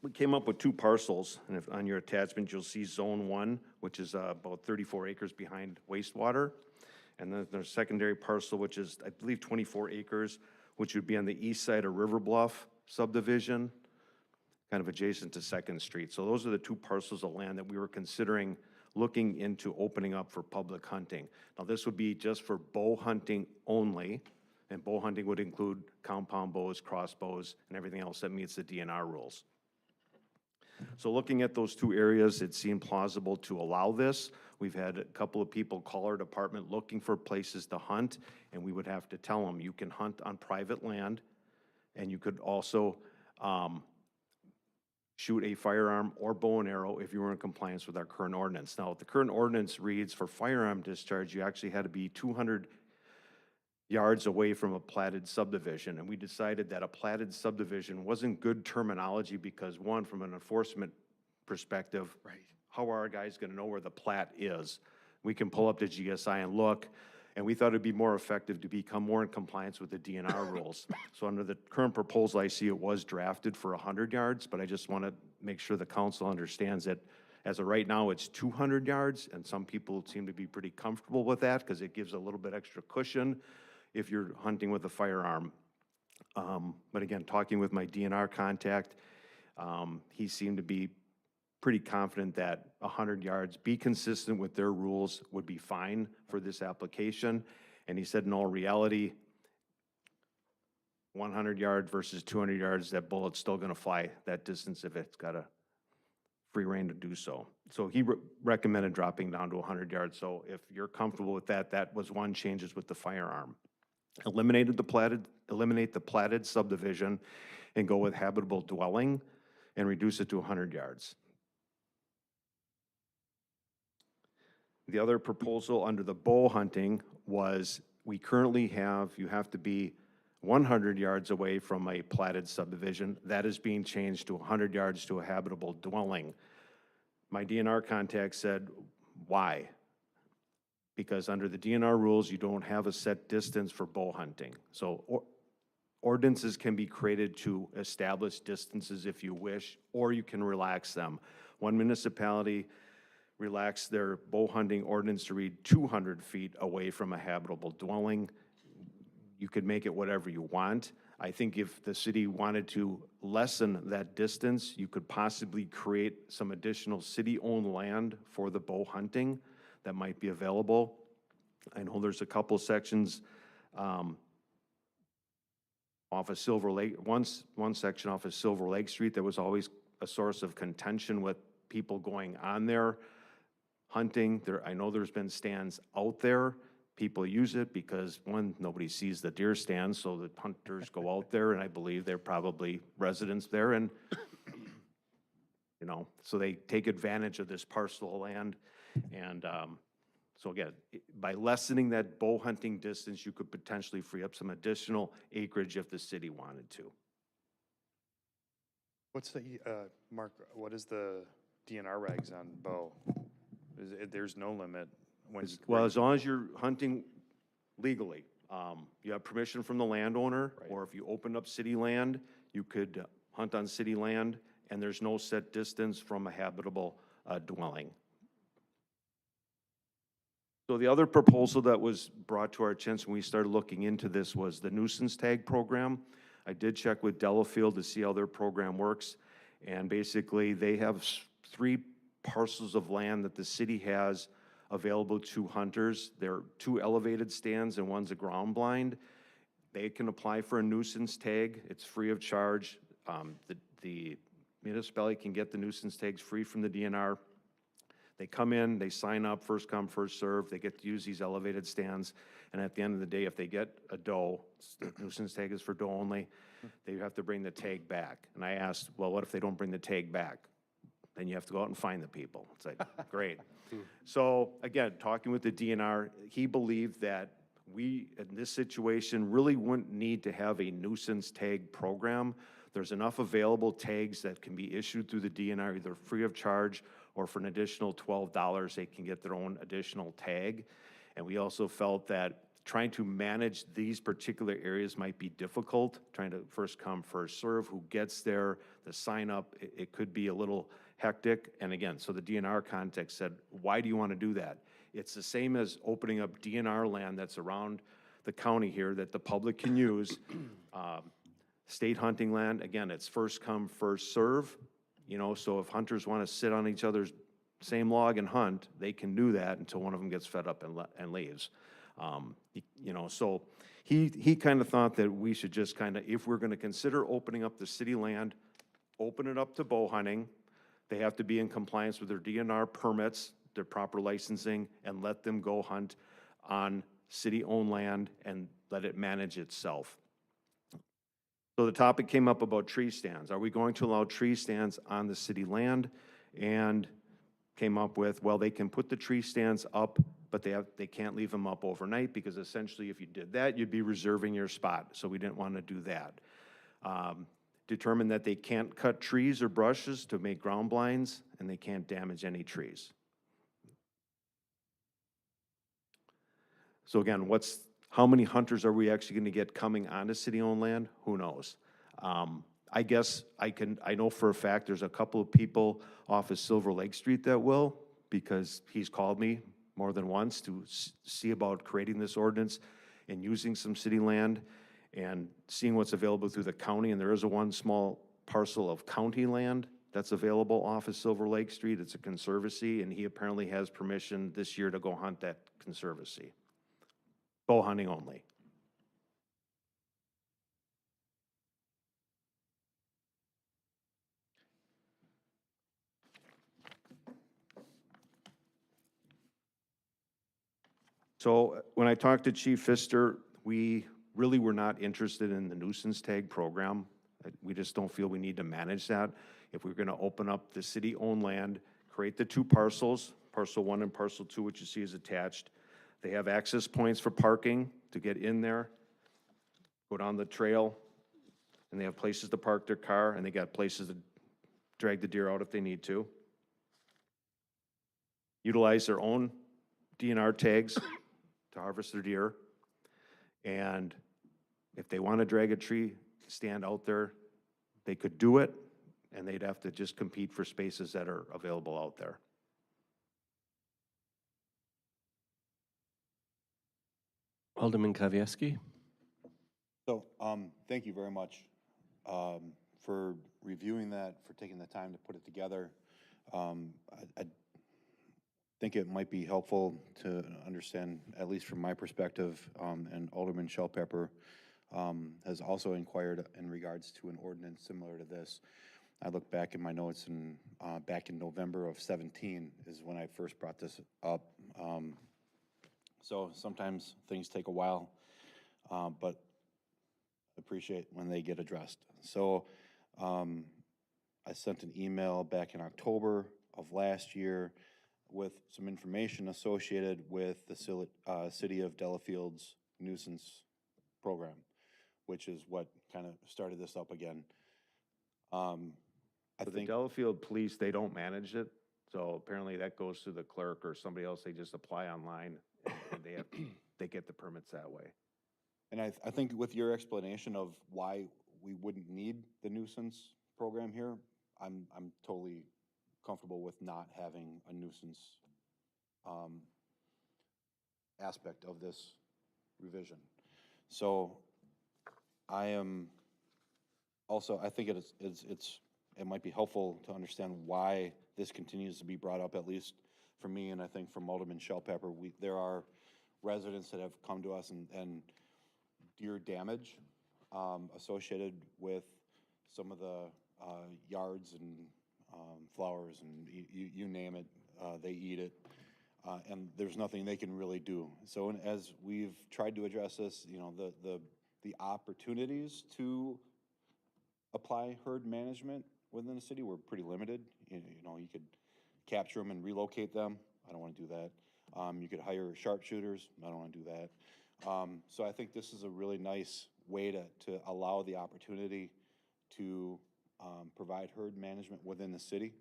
we came up with two parcels, and if, on your attachment, you'll see Zone 1, which is about 34 acres behind wastewater. And then there's secondary parcel, which is, I believe, 24 acres, which would be on the east side of River Bluff subdivision, kind of adjacent to Second Street. So those are the two parcels of land that we were considering looking into opening up for public hunting. Now, this would be just for bow hunting only, and bow hunting would include compound bows, crossbows, and everything else that meets the DNR rules. So looking at those two areas, it seemed plausible to allow this. We've had a couple of people call our department looking for places to hunt, and we would have to tell them, you can hunt on private land, and you could also shoot a firearm or bow and arrow if you were in compliance with our current ordinance. Now, the current ordinance reads for firearm discharge, you actually had to be 200 yards away from a platted subdivision, and we decided that a platted subdivision wasn't good terminology because, one, from an enforcement perspective, how are our guys gonna know where the plat is? We can pull up the GSI and look, and we thought it'd be more effective to become more in compliance with the DNR rules. So under the current proposal, I see it was drafted for 100 yards, but I just wanna make sure the council understands that as of right now, it's 200 yards, and some people seem to be pretty comfortable with that because it gives a little bit extra cushion if you're hunting with a firearm. But again, talking with my DNR contact, he seemed to be pretty confident that 100 yards, be consistent with their rules, would be fine for this application. And he said in all reality, 100 yards versus 200 yards, that bullet's still gonna fly that distance if it's got a free rein to do so. So he recommended dropping down to 100 yards. So if you're comfortable with that, that was one changes with the firearm. Eliminate the platted subdivision and go with habitable dwelling and reduce it to 100 yards. The other proposal under the bow hunting was, we currently have, you have to be 100 yards away from a platted subdivision. That is being changed to 100 yards to a habitable dwelling. My DNR contact said, why? Because under the DNR rules, you don't have a set distance for bow hunting. So ordinances can be created to establish distances if you wish, or you can relax them. One municipality relaxed their bow hunting ordinance to read 200 feet away from a habitable dwelling. You could make it whatever you want. I think if the city wanted to lessen that distance, you could possibly create some additional city-owned land for the bow hunting that might be available. I know there's a couple sections off of Silver Lake, one section off of Silver Lake Street that was always a source of contention with people going on there hunting. I know there's been stands out there. People use it because, one, nobody sees the deer stands, so the hunters go out there, and I believe they're probably residents there, and you know, so they take advantage of this parcel of land. And so again, by lessening that bow hunting distance, you could potentially free up some additional acreage if the city wanted to. What's the, Mark, what is the DNR regs on bow? There's no limit. Well, as long as you're hunting legally, you have permission from the landowner, or if you opened up city land, you could hunt on city land, and there's no set distance from a habitable dwelling. So the other proposal that was brought to our attention when we started looking into this was the nuisance tag program. I did check with Delafield to see how their program works, and basically they have 3 parcels of land that the city has available to hunters. There are 2 elevated stands and one's a ground blind. They can apply for a nuisance tag. It's free of charge. The municipality can get the nuisance tags free from the DNR. They come in, they sign up, first come, first serve. They get to use these elevated stands. And at the end of the day, if they get a doe, the nuisance tag is for doe only, they have to bring the tag back. And I asked, well, what if they don't bring the tag back? Then you have to go out and find the people. It's like, great. So again, talking with the DNR, he believed that we, in this situation, really wouldn't need to have a nuisance tag program. There's enough available tags that can be issued through the DNR, either free of charge or for an additional $12, they can get their own additional tag. And we also felt that trying to manage these particular areas might be difficult, trying to first come, first serve, who gets there, the sign up, it could be a little hectic. And again, so the DNR context said, why do you want to do that? It's the same as opening up DNR land that's around the county here that the public can use. State hunting land, again, it's first come, first serve. So if hunters want to sit on each other's same log and hunt, they can do that until one of them gets fed up and leaves. So he kind of thought that we should just kind of, if we're going to consider opening up the city land, open it up to bow hunting. They have to be in compliance with their DNR permits, their proper licensing, and let them go hunt on city-owned land and let it manage itself. So the topic came up about tree stands. Are we going to allow tree stands on the city land? And came up with, well, they can put the tree stands up, but they can't leave them up overnight, because essentially if you did that, you'd be reserving your spot. So we didn't want to do that. Determined that they can't cut trees or brushes to make ground blinds, and they can't damage any trees. So again, how many hunters are we actually going to get coming onto city-owned land? Who knows? I guess I know for a fact there's a couple of people off of Silver Lake Street that will, because he's called me more than once to see about creating this ordinance and using some city land and seeing what's available through the county. And there is one small parcel of county land that's available off of Silver Lake Street. It's a conservancy, and he apparently has permission this year to go hunt that conservancy. Bow hunting only. So when I talked to Chief Pfister, we really were not interested in the nuisance tag program. We just don't feel we need to manage that. If we're gonna open up the city-owned land, create the two parcels, parcel 1 and parcel 2, which you see is attached. They have access points for parking to get in there, go down the trail, and they have places to park their car, and they got places to drag the deer out if they need to. Utilize their own DNR tags to harvest their deer. And if they want to drag a tree stand out there, they could do it, and they'd have to just compete for spaces that are available out there. Alderman Kavieski? So, thank you very much for reviewing that, for taking the time to put it together. I think it might be helpful to understand, at least from my perspective, and Alderman Shellpepper has also inquired in regards to an ordinance similar to this. I look back in my notes, and back in November of 17 is when I first brought this up. So sometimes things take a while, but appreciate when they get addressed. So I sent an email back in October of last year with some information associated with the City of Delafield's nuisance program, which is what kind of started this up again. I The think Delafield Police, they don't manage it, so apparently that goes to the clerk or somebody else. They just apply online, and they get the permits that way. And I think with your explanation of why we wouldn't need the nuisance program here, I'm totally comfortable with not having a nuisance aspect of this revision. So I am also, I think it might be helpful to understand why this continues to be brought up, at least for me, and I think from Alderman Shellpepper. There are residents that have come to us and deer damage associated with some of the yards and flowers, and you name it, they eat it, and there's nothing they can really do. So as we've tried to address this, the opportunities to apply herd management within the city were pretty limited. You could capture them and relocate them. I don't want to do that. You could hire sharpshooters. I don't want to do that. So I think this is a really nice way to allow the opportunity to provide herd management within the city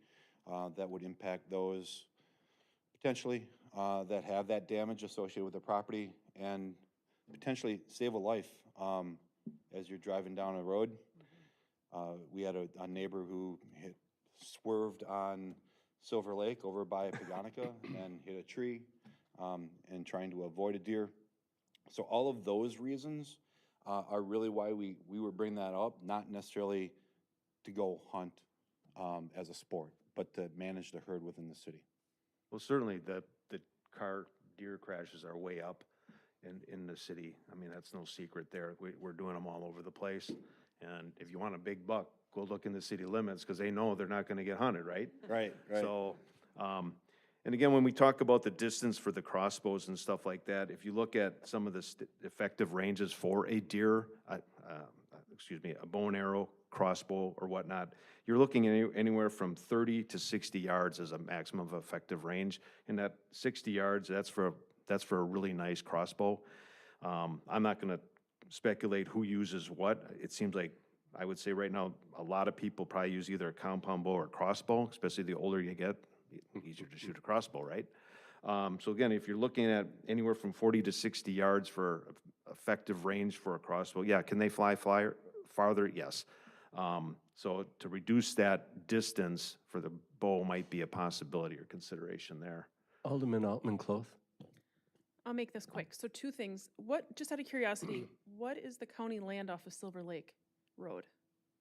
that would impact those potentially that have that damage associated with their property, and potentially save a life as you're driving down a road. We had a neighbor who swerved on Silver Lake over by Paganica and hit a tree and trying to avoid a deer. So all of those reasons are really why we were bringing that up, not necessarily to go hunt as a sport, but to manage the herd within the city. Well, certainly the car deer crashes are way up in the city. I mean, that's no secret there. We're doing them all over the place. And if you want a big buck, go look in the city limits because they know they're not going to get hunted, right? Right, right. So, and again, when we talk about the distance for the crossbows and stuff like that, if you look at some of the effective ranges for a deer, a bow and arrow, crossbow or whatnot, you're looking at anywhere from 30 to 60 yards as a maximum of effective range. And that 60 yards, that's for a really nice crossbow. I'm not going to speculate who uses what. It seems like, I would say right now, a lot of people probably use either a compound bow or a crossbow, especially the older you get, easier to shoot a crossbow, right? So again, if you're looking at anywhere from 40 to 60 yards for effective range for a crossbow, yeah, can they fly farther? Yes. So to reduce that distance for the bow might be a possibility or consideration there. Alderman Altman-Cloth. I'll make this quick. So two things. Just out of curiosity, what is the county land off of Silver Lake Road?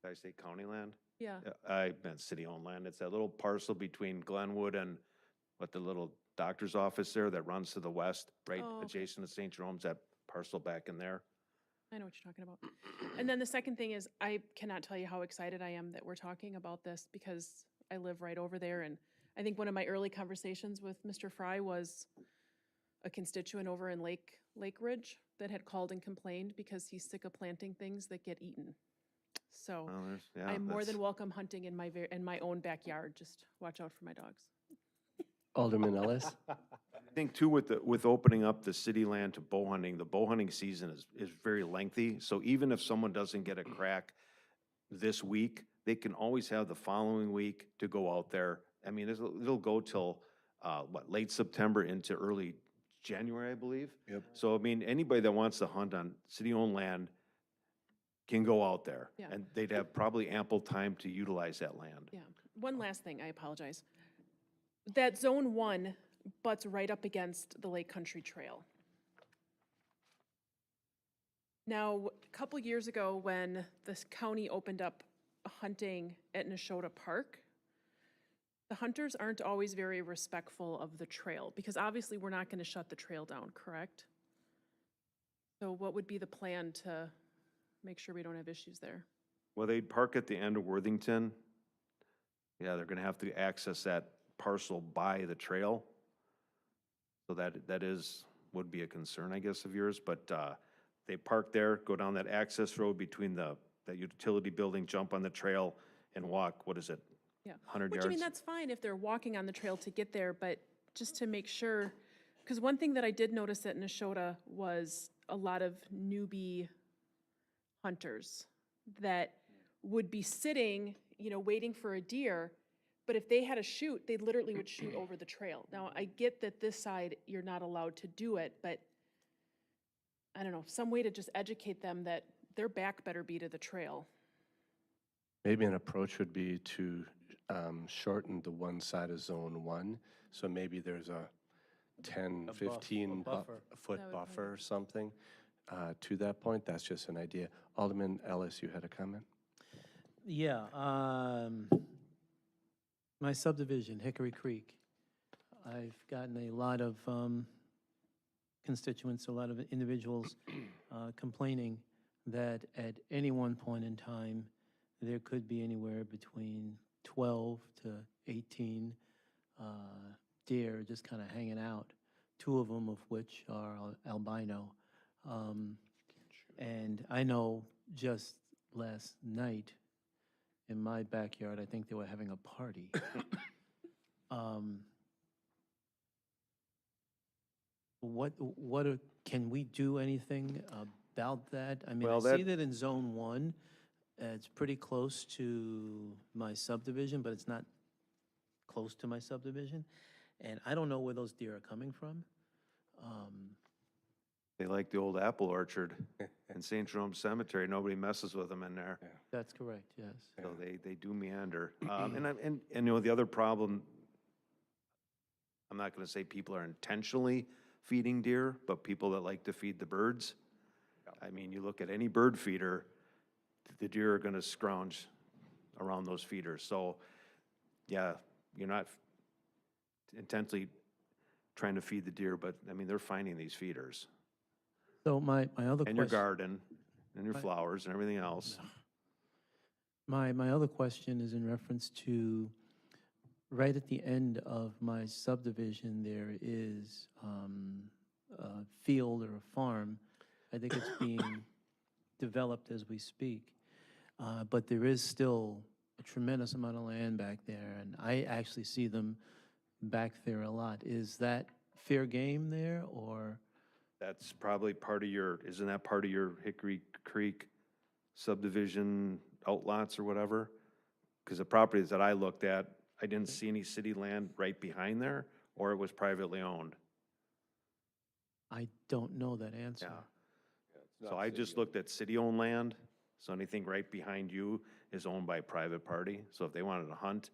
Did I say county land? Yeah. I meant city-owned land. It's that little parcel between Glenwood and the little doctor's office there that runs to the west, right Oh, okay. adjacent to St. Jerome's, that parcel back in there. I know what you're talking about. And then the second thing is, I cannot tell you how excited I am that we're talking about this because I live right over there. And I think one of my early conversations with Mr. Fry was a constituent over in Lake Ridge that had called and complained because he's sick of planting things that get eaten. So Well, yeah, I'm more that's- than welcome hunting in my own backyard. Just watch out for my dogs. Alderman Ellis. I think too, with opening up the city land to bow hunting, the bow hunting season is very lengthy. So even if someone doesn't get a crack this week, they can always have the following week to go out there. I mean, it'll go till, late September into early January, I believe. Yep. So, I mean, anybody that wants to hunt on city-owned land can go out there. Yeah. And they'd have probably ample time to utilize that land. Yeah. One last thing, I apologize. That Zone 1 butts right up against the Lake Country Trail. Now, a couple years ago, when this county opened up hunting at Neshota Park, the hunters aren't always very respectful of the trail, because obviously we're not going to shut the trail down, correct? So what would be the plan to make sure we don't have issues there? Well, they'd park at the end of Worthington. Yeah, they're gonna have to access that parcel by the trail. So that would be a concern, I guess, of yours, but, they park there, go down that access road between that utility building, jump on the trail and walk, what is it? Yeah. 100 Which, yards? I mean, that's fine if they're walking on the trail to get there, but just to make sure, because one thing that I did notice at Neshota was a lot of newbie hunters that would be sitting, waiting for a deer, but if they had a shoot, they literally would shoot over the trail. Now, I get that this side, you're not allowed to do it, but I don't know, some way to just educate them that their back better be to the trail. Maybe an approach would be to shorten the one side of Zone 1. So maybe there's a 10, 15 buffer. foot That would buffer or something to that point. That's just an idea. Alderman Ellis, you had a comment? Yeah, my subdivision, Hickory Creek, I've gotten a lot of constituents, a lot of individuals complaining that at any one point in time, there could be anywhere between 12 to 18 deer just kind of hanging out, 2 of them of which are albino. And I know just last night in my backyard, I think they were having a party. Can we do anything about that? I mean, I Well, see that- that in Zone 1, it's pretty close to my subdivision, but it's not close to my subdivision. And I don't know where those deer are coming from. They like the old apple orchard in St. Jerome Cemetery. Nobody messes with them in there. That's correct, yes. So they do meander. And you know, the other problem, I'm not gonna say people are intentionally feeding deer, but people that like to feed the birds. I mean, you look at any bird feeder, the deer are gonna scrounge around those feeders. So, yeah, you're not intensely trying to feed the deer, but I mean, they're finding these feeders. So my other And your question, garden, and your flowers and everything else. my other question is in reference to, right at the end of my subdivision, there is a field or a farm. I think it's being developed as we speak. But there is still a tremendous amount of land back there, and I actually see them back there a lot. Is that fair game there, or? That's probably part of your, isn't that part of your Hickory Creek subdivision outlots or whatever? Because the properties that I looked at, I didn't see any city land right behind there, or it was privately owned. I don't know that answer. Yeah. So I just looked at city-owned land, so anything right behind you is owned by a private party. So if they wanted to hunt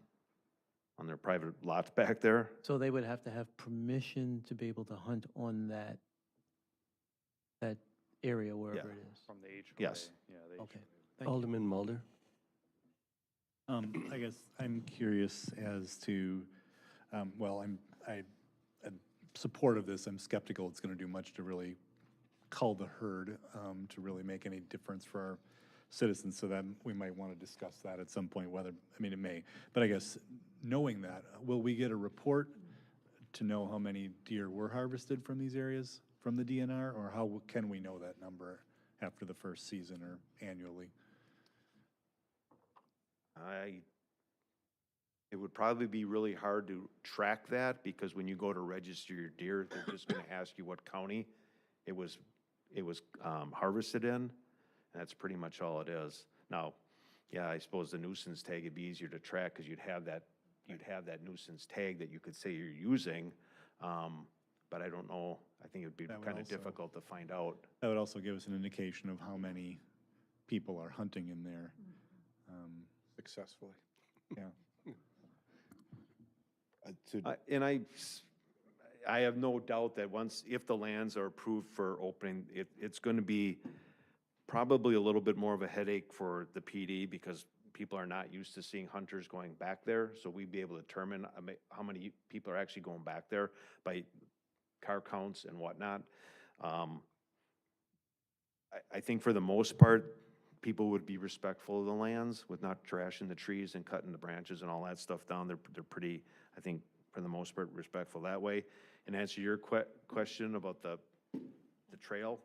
on their private lots back there, So they would have to have permission to be able to hunt on that area, wherever it is? From the HOA. Yes. Yeah, the Okay, HOA. thank you. Alderman Mulder? I guess I'm curious as to, well, I'm support of this. I'm skeptical it's going to do much to really cull the herd, to really make any difference for our citizens. So that we might want to discuss that at some point, whether, I mean, it may. But I guess knowing that, will we get a report to know how many deer were harvested from these areas, from the DNR? Or how can we know that number after the first season or annually? it would probably be really hard to track that, because when you go to register your deer, they're just gonna ask you what county it was harvested in, and that's pretty much all it is. Now, yeah, I suppose the nuisance tag would be easier to track, because you'd have that nuisance tag that you could say you're using, but I don't know, I think it would be That would kind of also- difficult to find out. That would also give us an indication of how many people are hunting in there. Successfully. Yeah. I have no doubt that if the lands are approved for opening, it's gonna be probably a little bit more of a headache for the PD, because people are not used to seeing hunters going back there, so we'd be able to determine how many people are actually going back there by car counts and whatnot. I think for the most part, people would be respectful of the lands with not trashing the trees and cutting the branches and all that stuff down. They're pretty, I think, for the most part, respectful that way. And answer your question about the trail,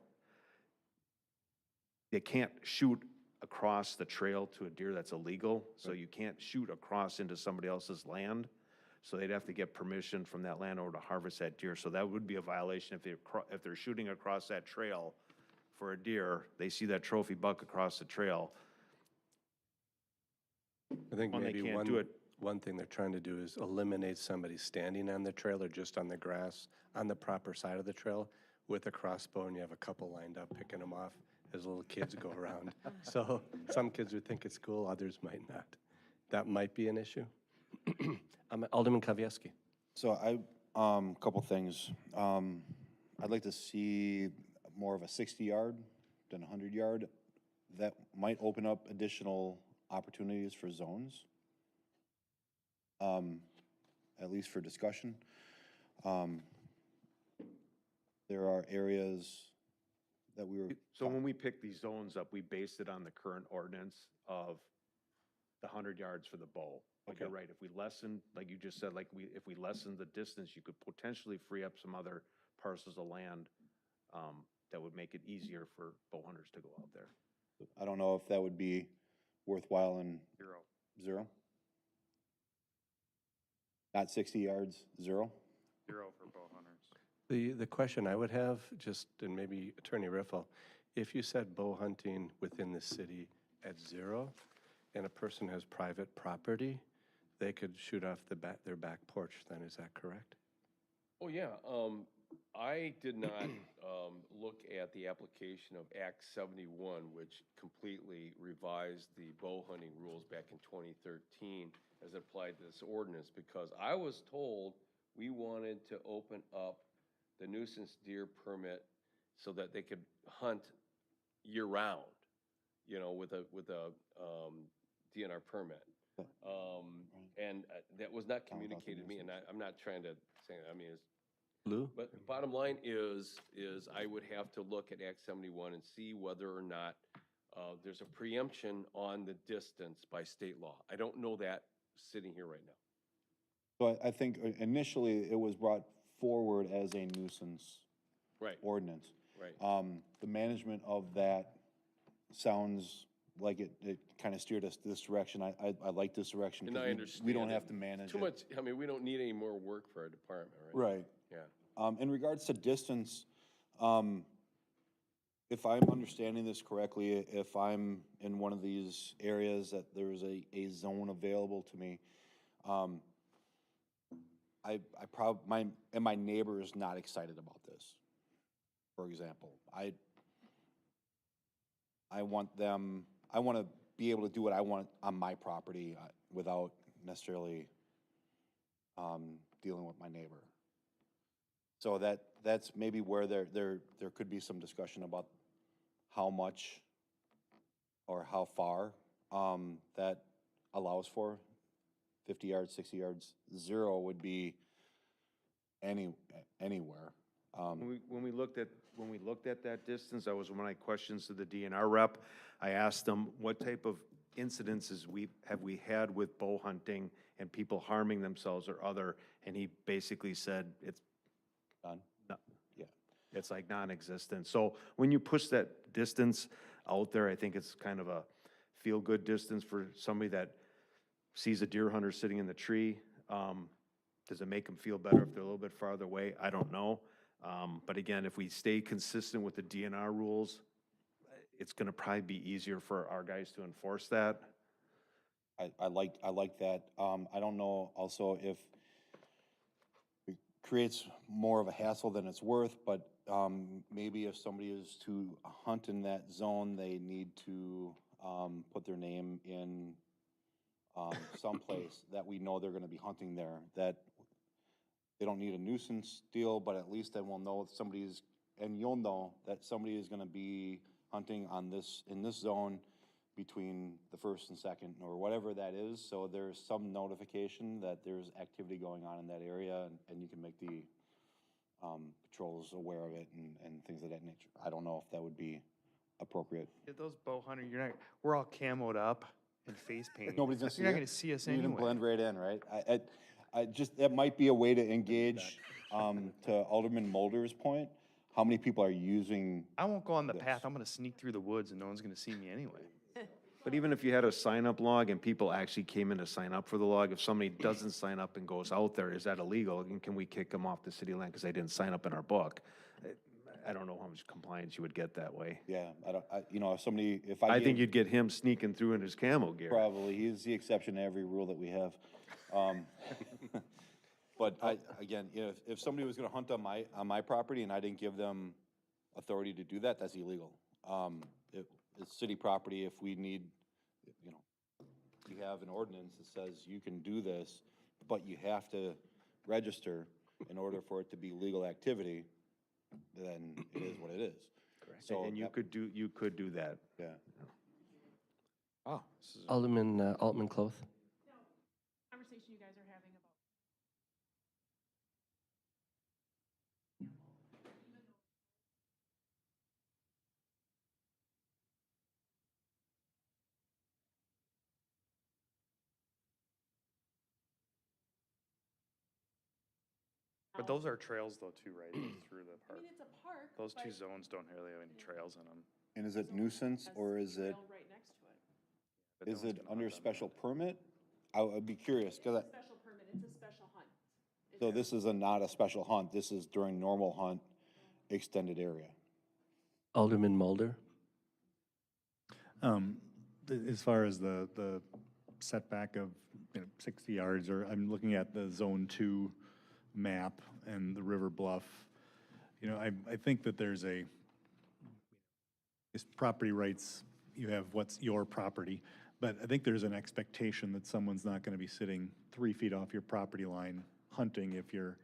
they can't shoot across the trail to a deer that's illegal, so you can't shoot across into somebody else's land. So they'd have to get permission from that landowner to harvest that deer. So that would be a violation if they're shooting across that trail for a deer, they see that trophy buck across the trail. I think One, they maybe can't do it. one thing they're trying to do is eliminate somebody standing on the trail or just on the grass on the proper side of the trail with a crossbow, and you have a couple lined up picking them off as little kids go around. So some kids would think it's cool, others might not. That might be an issue. Alderman Kavieski. So couple things. I'd like to see more of a 60-yard than a 100-yard. That might open up additional opportunities for zones, at least for discussion. There are areas that we were. So when we picked these zones up, we based it on the current ordinance of the 100 yards for the bow. But you're right, if we lessen, like you just said, if we lessen the distance, you could potentially free up some other parcels of land that would make it easier for bow hunters to go out there. I don't know if that would be worthwhile in zero. Not 60 yards, zero? Zero for bow hunters. The question I would have, and maybe Attorney Riffle, if you said bow hunting within the city at zero, and a person has private property, they could shoot off their back porch then, is that correct? Oh, yeah. I did not look at the application of Act 71, which completely revised the bow hunting rules back in 2013 as it applied to this ordinance, because I was told we wanted to open up the nuisance deer permit so that they could hunt year-round, you know, with a DNR permit. And that was not communicated to me, and I'm not trying to say, I mean, it's, Lou? but the bottom line is I would have to look at Act 71 and see whether or not there's a preemption on the distance by state law. I don't know that sitting here right now. So I think initially it was brought forward as a nuisance Right, ordinance. right. The management of that sounds like it kind of steered us this direction. I like this direction. And 'cause I we understand. don't have it. to manage Too it. much, I mean, we don't need any more work for our department, right? Right. Yeah. In regards to distance, if I'm understanding this correctly, if I'm in one of these areas that there's a zone available to me, my neighbor is not excited about this, for example. I want to be able to do what I want on my property without necessarily dealing with my neighbor. So that's maybe where there could be some discussion about how much or how far that allows for. 50 yards, 60 yards, 0 would be anywhere. When we looked at that distance, that was one of my questions to the DNR rep. I asked them, what type of incidences have we had with bow hunting and people harming themselves or other? And he basically said, it's Done? no, Yeah. it's like non-existent. So when you push that distance out there, I think it's kind of a feel-good distance for somebody that sees a deer hunter sitting in the tree. Does it make them feel better if they're a little bit farther away? I don't know. But again, if we stay consistent with the DNR rules, it's gonna probably be easier for our guys to enforce that. I like that. I don't know also if it creates more of a hassle than it's worth, but maybe if somebody is to hunt in that zone, they need to put their name in someplace that we know they're gonna be hunting there, that they don't need a nuisance deal, but at least then we'll know if somebody's, and you'll know that somebody is gonna be hunting on this, in this zone between the 1st and 2nd, or whatever that is, so there's some notification that there's activity going on in that area, and you can make the patrols aware of it and things of that nature. I don't know if that would be appropriate. Yeah, those bow hunter, we're all camoed up and face painted. Nobody's gonna see You're not it. gonna see us You can anyway. blend right in, right? I just, that might be a way to engage, to Alderman Mulder's point, how many people are using, I won't go on the This. path. I'm gonna sneak through the woods and no one's gonna see me anyway. But even if you had a sign-up log and people actually came in to sign up for the log, if somebody doesn't sign up and goes out there, is that illegal? And can we kick them off the city land because they didn't sign up in our book? I don't know how much compliance you would get that way. yeah, if somebody, if I I think gave, you'd get him sneaking through in his camo gear. probably, he's the exception to every rule that we have. But again, if somebody was gonna hunt on my property and I didn't give them authority to do that, that's illegal. It's city property, if we need, we have an ordinance that says you can do this, but you have to register in order for it to be legal activity, then it is what it is. So And you that- could do that. Yeah. Oh. Alderman Altman Cloth. Conversation you guys are having about. But those are trails though too, right, through the I park. mean, it's a park. Those two but zones don't really have any trails in them. And is it nuisance has or is it, trail right next to it. but no is one's it gonna under hunt on special that. permit? I'd be curious, because It's a special permit, it's a special hunt. so this is not a special hunt, this is during normal hunt, extended area. Alderman Mulder. As far as the setback of 60 yards, or I'm looking at the Zone 2 map and the River Bluff, You know, I think that there's it's property rights, you have what's your property, but I think there's an expectation that someone's not gonna be sitting 3 feet off your property line hunting if your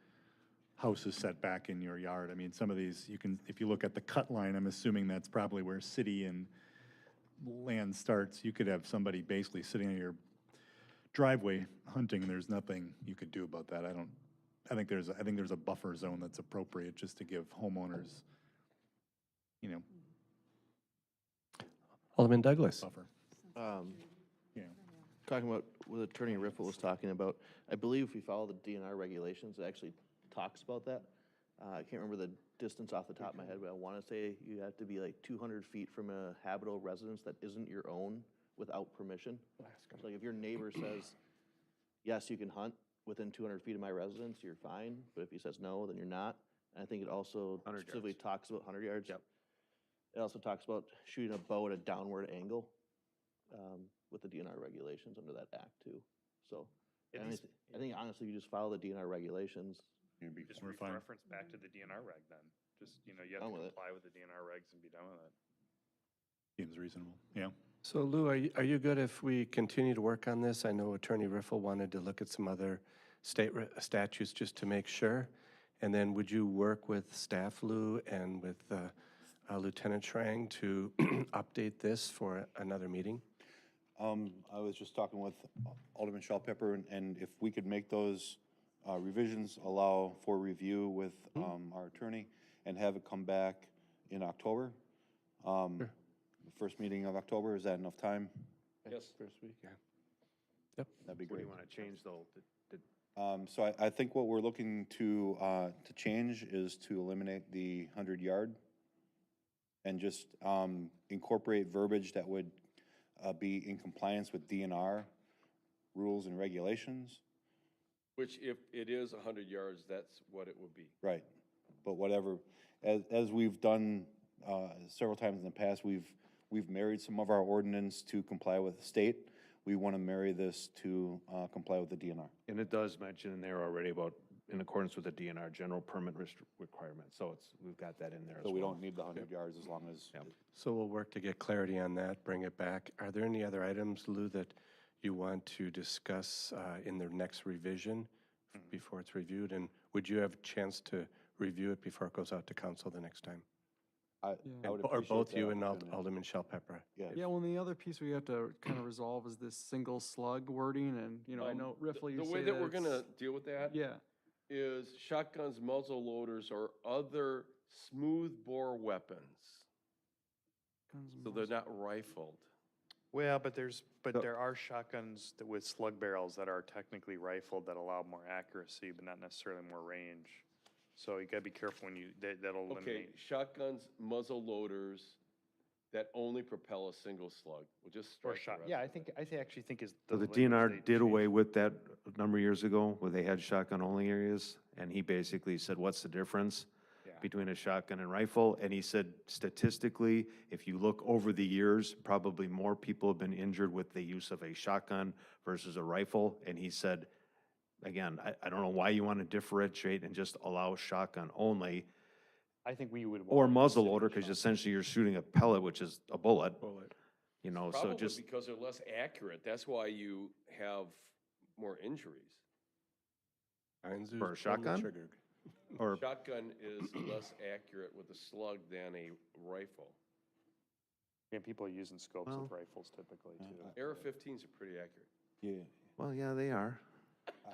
house is set back in your yard. I mean, some of these, if you look at the cut line, I'm assuming that's probably where city and land starts. You could have somebody basically sitting on your driveway hunting, and there's nothing you could do about that. I think there's a buffer zone that's appropriate just to give homeowners, you know, Alderman Douglas. buffer. Yeah. Talking about what Attorney Riffle was talking about, I believe if we follow the DNR regulations, it actually talks about that. I can't remember the distance off the top of my head, but I want to say you have to be like 200 feet from a habitable residence that isn't your own without permission. So like if your neighbor says, yes, you can hunt within 200 feet of my residence, you're fine, but if he says no, then you're not. And I think it also 100 specifically yards. talks about 100 yards. Yep. It also talks about shooting a bow at a downward angle with the DNR regulations under that act too. So I think honestly, you just follow the DNR regulations. Just We're fine. reference back to the DNR reg then. Just, you know, you have Done to with it. comply with the DNR regs and be done with it. Seems reasonable, yeah. So Lou, are you good if we continue to work on this? I know Attorney Riffle wanted to look at some other state statutes just to make sure. And then would you work with staff, Lou, and with Lieutenant Schrang to update this for another meeting? I was just talking with Alderman Shellpepper, and if we could make those revisions allow for review with our attorney and have it come back in October. The first meeting of October, is that enough time? Yes. First week, yeah. That'd be What do great. you want to change, though? So I think what we're looking to change is to eliminate the 100-yard and just incorporate verbiage that would be in compliance with DNR rules and regulations. Which if it is 100 yards, that's what it would be. Right, but whatever, as we've done several times in the past, we've married some of our ordinance to comply with the state. We want to marry this to comply with the DNR. And it does mention in there already about in accordance with the DNR general permit requirement, so we've got that in there as So well. we don't need the 100 yards as long as. Yep. So we'll work to get clarity on that, bring it back. Are there any other items, Lou, that you want to discuss in the next revision before it's reviewed? And would you have a chance to review it before it goes out to council the next time? I would Or appreciate both that you and opportunity. Alderman Shellpepper? Yeah. Yeah, well, and the other piece we have to kind of resolve is this single slug wording, and, you know, I know Riffle, you The say way that we're it's- gonna deal with that Yeah, is shotguns, muzzle loaders, or other smooth bore weapons. guns and So they're balls. not rifled. Well, but there are shotguns with slug barrels that are technically rifled that allow more accuracy, but not necessarily more range. So you gotta be careful when that'll Okay, eliminate. shotguns, muzzle loaders that only propel a single slug. We'll just Or strike the shot, rest yeah, of it. I actually think is. So the language DNR they did changed. away with that a number of years ago, where they had shotgun-only areas, and he basically said, what's the difference Yeah. between a shotgun and rifle? And he said, statistically, if you look over the years, probably more people have been injured with the use of a shotgun versus a rifle. And he said, again, I don't know why you want to differentiate and just allow shotgun only, I think we would. or want muzzle specific loader, because shotgun. essentially you're shooting a pellet, which is a bullet, you know, so Probably just. because they're less accurate. That's why you have more injuries. Heinz For a is pulling the shotgun? trigger. Or, Shotgun is less accurate with a slug than a rifle. Yeah, people are using scopes Well, with rifles typically too. AR-15s are pretty accurate. Yeah. well, yeah, they are.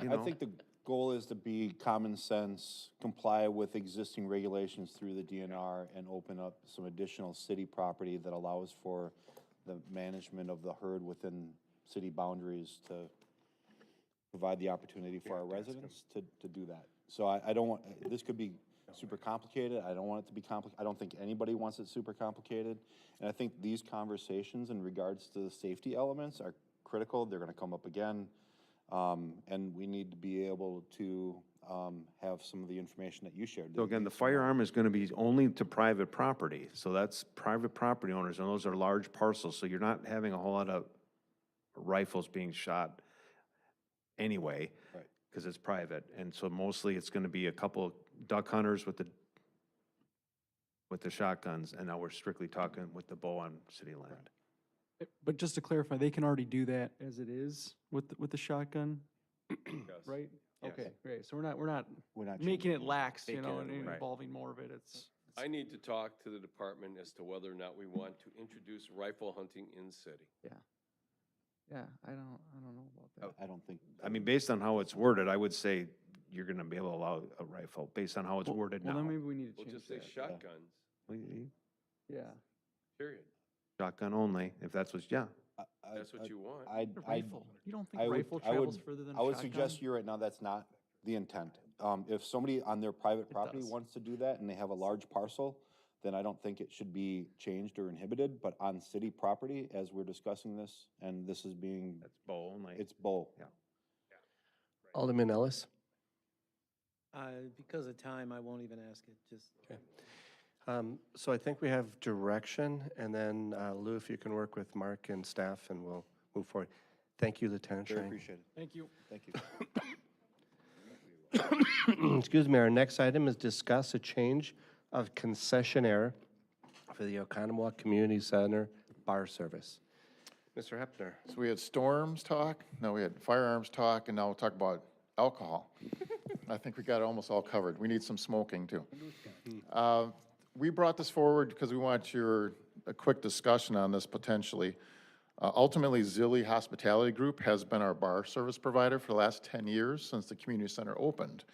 You I know. think the goal is to be common sense, comply with existing regulations through the DNR, and open up some additional city property that allows for the management of the herd within city boundaries to provide the opportunity for our residents to do that. So I don't want, this could be super complicated. I don't want it to be I don't think anybody wants it super complicated. And I think these conversations in regards to the safety elements are critical. They're gonna come up again. And we need to be able to have some of the information that you shared. So again, the firearm is going to be only to private property, so that's private property owners, and those are large parcels, so you're not having a whole lot of rifles being shot anyway. Right. Because it's private, and so mostly it's going to be a couple of duck hunters with the with the shotguns, and now we're strictly talking with the bow on city land. But just to clarify, they can already do that as it is with the shotgun, Yes. right? Yes. Okay, great. So we're not We're not making it lax, you Making know, it and right. involving more of it. I need to talk to the department as to whether or not we want to introduce rifle hunting in city. Yeah, I don't know about that. I don't think. I mean, based on how it's worded, I would say you're gonna be able to allow a rifle, based on how it's worded Well, now. then maybe we need to We'll change just say that. shotguns, Yeah. period. Shotgun only, if that's what, yeah. That's what you want. I'd, A I'd, rifle. You don't I think would- rifle I would- travels further than a I would shotgun? suggest to you right now, that's not the intent. If somebody on their private property does. wants to do that and they have a large parcel, then I don't think it should be changed or inhibited, but on city property, as we're discussing this, and this is being, That's bow only. it's bow. Yeah. Alderman Ellis? Because of time, I won't even ask it, just. So I think we have direction, and then Lou, if you can work with Mark and staff, and we'll move forward. Thank you, Lieutenant Very Shrine. appreciate it. Thank you. Thank you. Excuse me, our next item is discuss a change of concessionaire for the Oconomowoc Community Center bar service. Mr. Hepner. So we had storms talk, now we had firearms talk, and now we'll talk about alcohol. I think we got it almost all covered. We need some smoking too. We brought this forward because we want a quick discussion on this potentially. Ultimately, Zilli Hospitality Group has been our bar service provider for the last 10 years since the community center opened.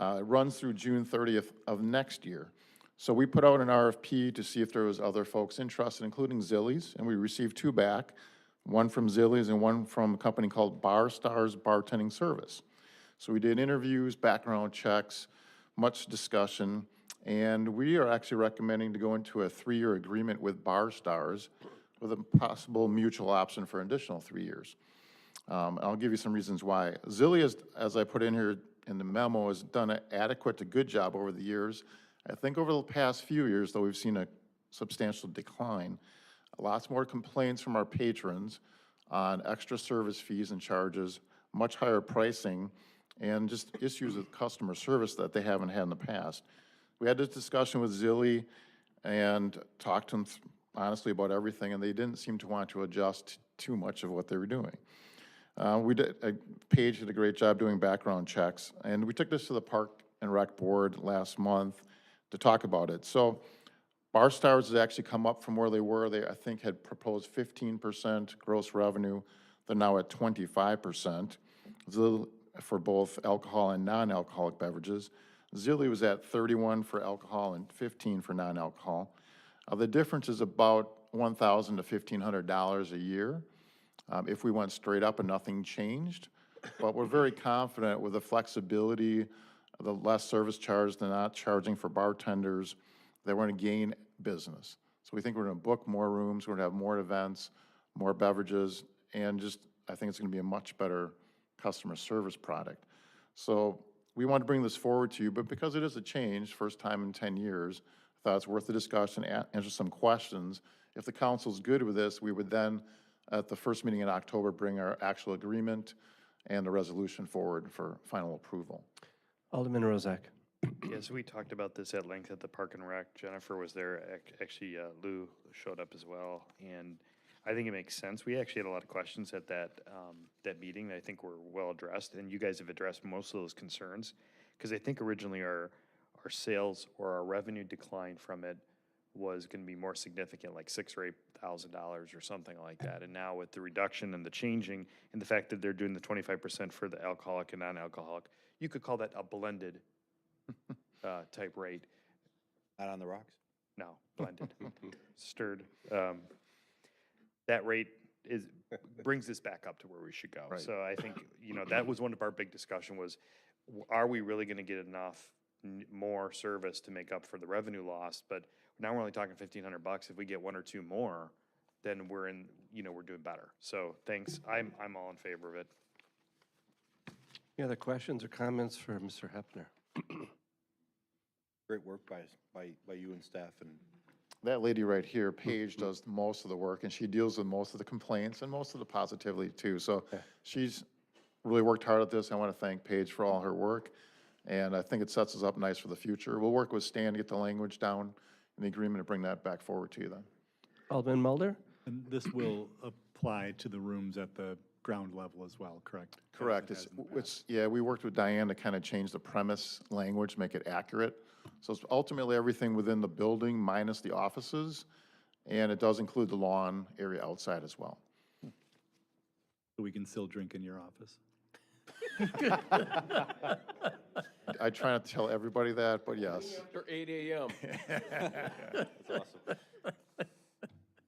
It runs through June 30th of next year. So we put out an RFP to see if there was other folks interested, including Zilli's, and we received 2 back, one from Zilli's and one from a company called Bar Stars Bartending Service. So we did interviews, background checks, much discussion, and we are actually recommending to go into a 3-year agreement with Bar Stars with a possible mutual option for an additional 3 years. I'll give you some reasons why. Zilli, as I put in here in the memo, has done an adequate to good job over the years. I think over the past few years, though, we've seen a substantial decline. Lots more complaints from our patrons on extra service fees and charges, much higher pricing, and just issues with customer service that they haven't had in the past. We had this discussion with Zilli and talked to them honestly about everything, and they didn't seem to want to adjust too much of what they were doing. Paige did a great job doing background checks, and we took this to the Park and Rec Board last month to talk about it. So Bar Stars has actually come up from where they were. They, I think, had proposed 15% gross revenue. They're now at 25% for both alcohol and non-alcoholic beverages. Zilli was at 31 for alcohol and 15 for non-alcohol. The difference is about $1,000 to $1,500 a year if we went straight up and nothing changed. But we're very confident with the flexibility, the less service charge, they're not charging for bartenders, that we're going to gain business. So we think we're going to book more rooms, we're going to have more events, more beverages, and just, I think it's going to be a much better customer service product. So we want to bring this forward to you, but because it is a change, first time in 10 years, I thought it's worth the discussion, answer some questions. If the council's good with this, we would then, at the first meeting in October, bring our actual agreement and a resolution forward for final approval. Alderman Rozak. Yeah, so we talked about this at length at the Park and Rec. Jennifer was there. Actually, Lou showed up as well. And I think it makes sense. We actually had a lot of questions at that meeting that I think were well addressed. And you guys have addressed most of those concerns. Because I think originally our sales or our revenue decline from it was going to be more significant, like $6,000 or $8,000 or something like that. And now with the reduction and the changing and the fact that they're doing the 25% for the alcoholic and non-alcoholic, you could call that a blended type rate. Not on the rocks? No, blended, stirred. That rate brings this back up to where we should go. Right. So I think, that was one of our big discussion was, are we really going to get enough more service to make up for the revenue loss? But now we're only talking $1,500. If we get 1 or 2 more, then we're we're doing better. So thanks. I'm all in favor of it. Any other questions or comments for Mr. Hepner? Great work by you and staff, and That lady right here, Paige, does most of the work, and she deals with most of the complaints and most of the positivity too. So she's really worked hard at this. I want to thank Paige for all her work, and I think it sets us up nice for the future. We'll work with Stan to get the language down in the agreement to bring that back forward to you then. Alderman Mulder? And this will apply to the rooms at the ground level as well, correct? As Correct. it has in the past. It's, yeah, we worked with Diane to kind of change the premise language, make it accurate. So it's ultimately everything within the building minus the offices, and it does include the lawn area outside as well. So we can still drink in your office. I try not to tell everybody that, but yes. After 8 AM. That's awesome.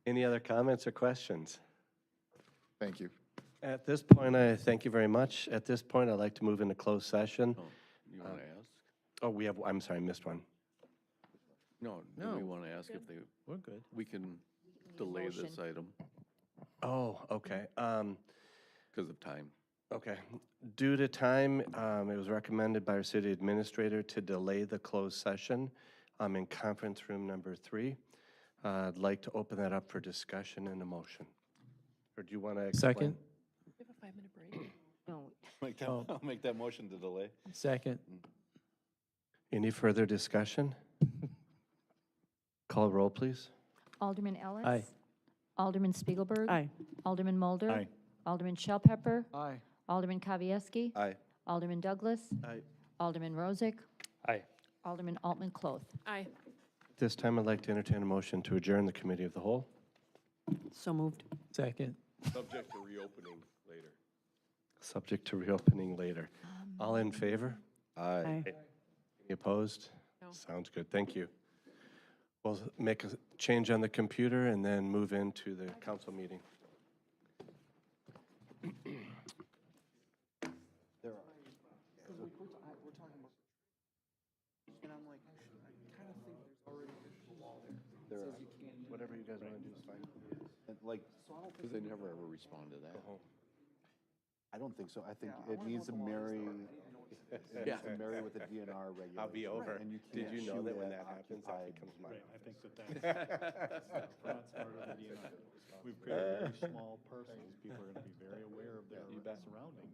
Any other comments or questions? Thank you. At this point, I thank you very much. At this point, I'd like to move into closed session. You want to ask? Oh, we have, I'm sorry, I missed one. No, do we want to ask if they, We're good. we can delay this item Oh, okay. because of time? Okay. Due to time, it was recommended by our city administrator to delay the closed session in conference room number 3. I'd like to open that up for discussion and a motion. Or do you want to explain? Second? We have a 5-minute break. No. I'll make that motion to delay. Second. Any further discussion? Call roll, please. Alderman Ellis. Aye. Alderman Spiegelberg. Aye. Alderman Mulder. Aye. Alderman Shellpepper. Aye. Alderman Kavieski. Aye. Alderman Douglas. Aye. Alderman Rozak. Aye. Alderman Altman Cloth. Aye. This time, I'd like to entertain a motion to adjourn the committee of the whole. So moved. Second. Subject to reopening later. Subject to reopening later. All in favor? Aye. Any opposed? No. Sounds good, thank you. We'll make a change on the computer and then move into the council meeting. Whatever you guys want to do is fine. And like, Because they never ever respond to that. I don't think so. I think it needs to marry, it needs to marry with the DNR regulation. I'll be over. And you Did can't you know shoot that when at that happens, that occupied- becomes mine? I think that's not smarter than DNR. We've created very small parcels. People are going to be very aware of their surroundings.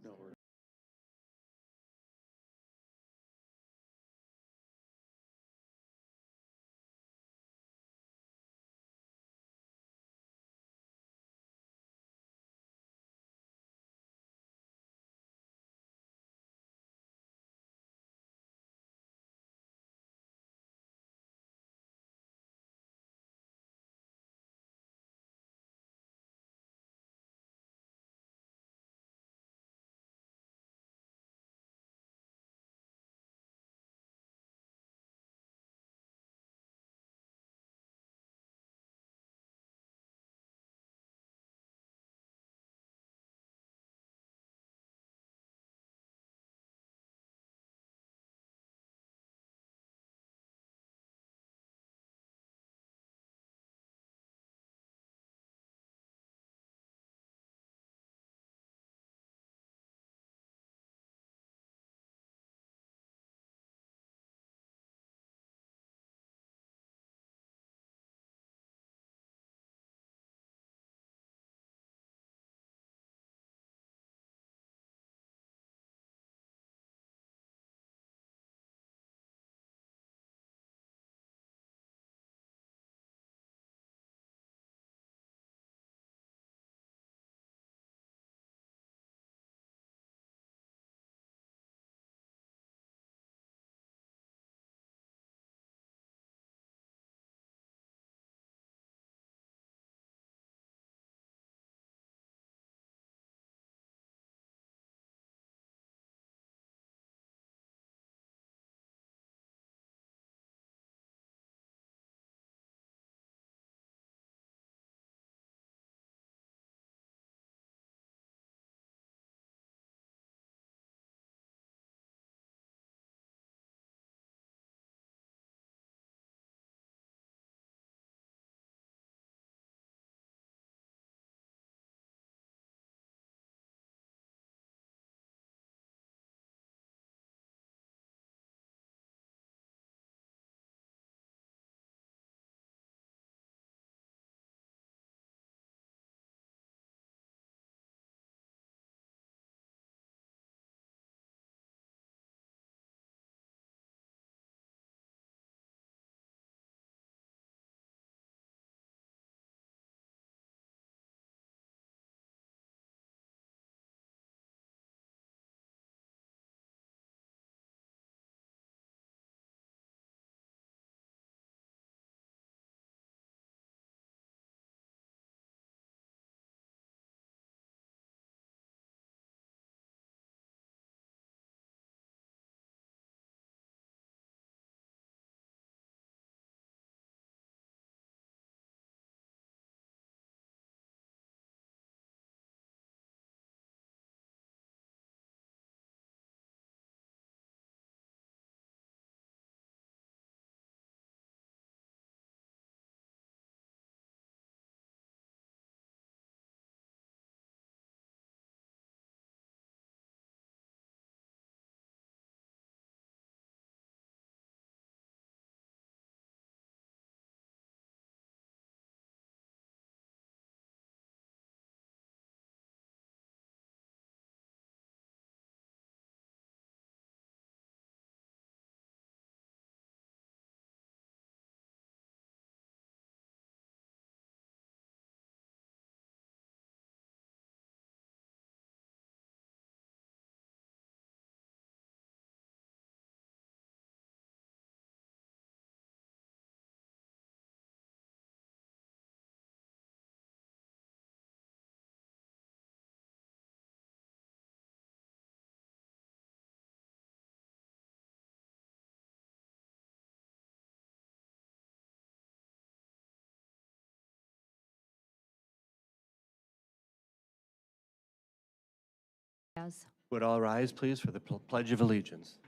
Diaz. Would all rise, please, for the Pledge of Allegiance?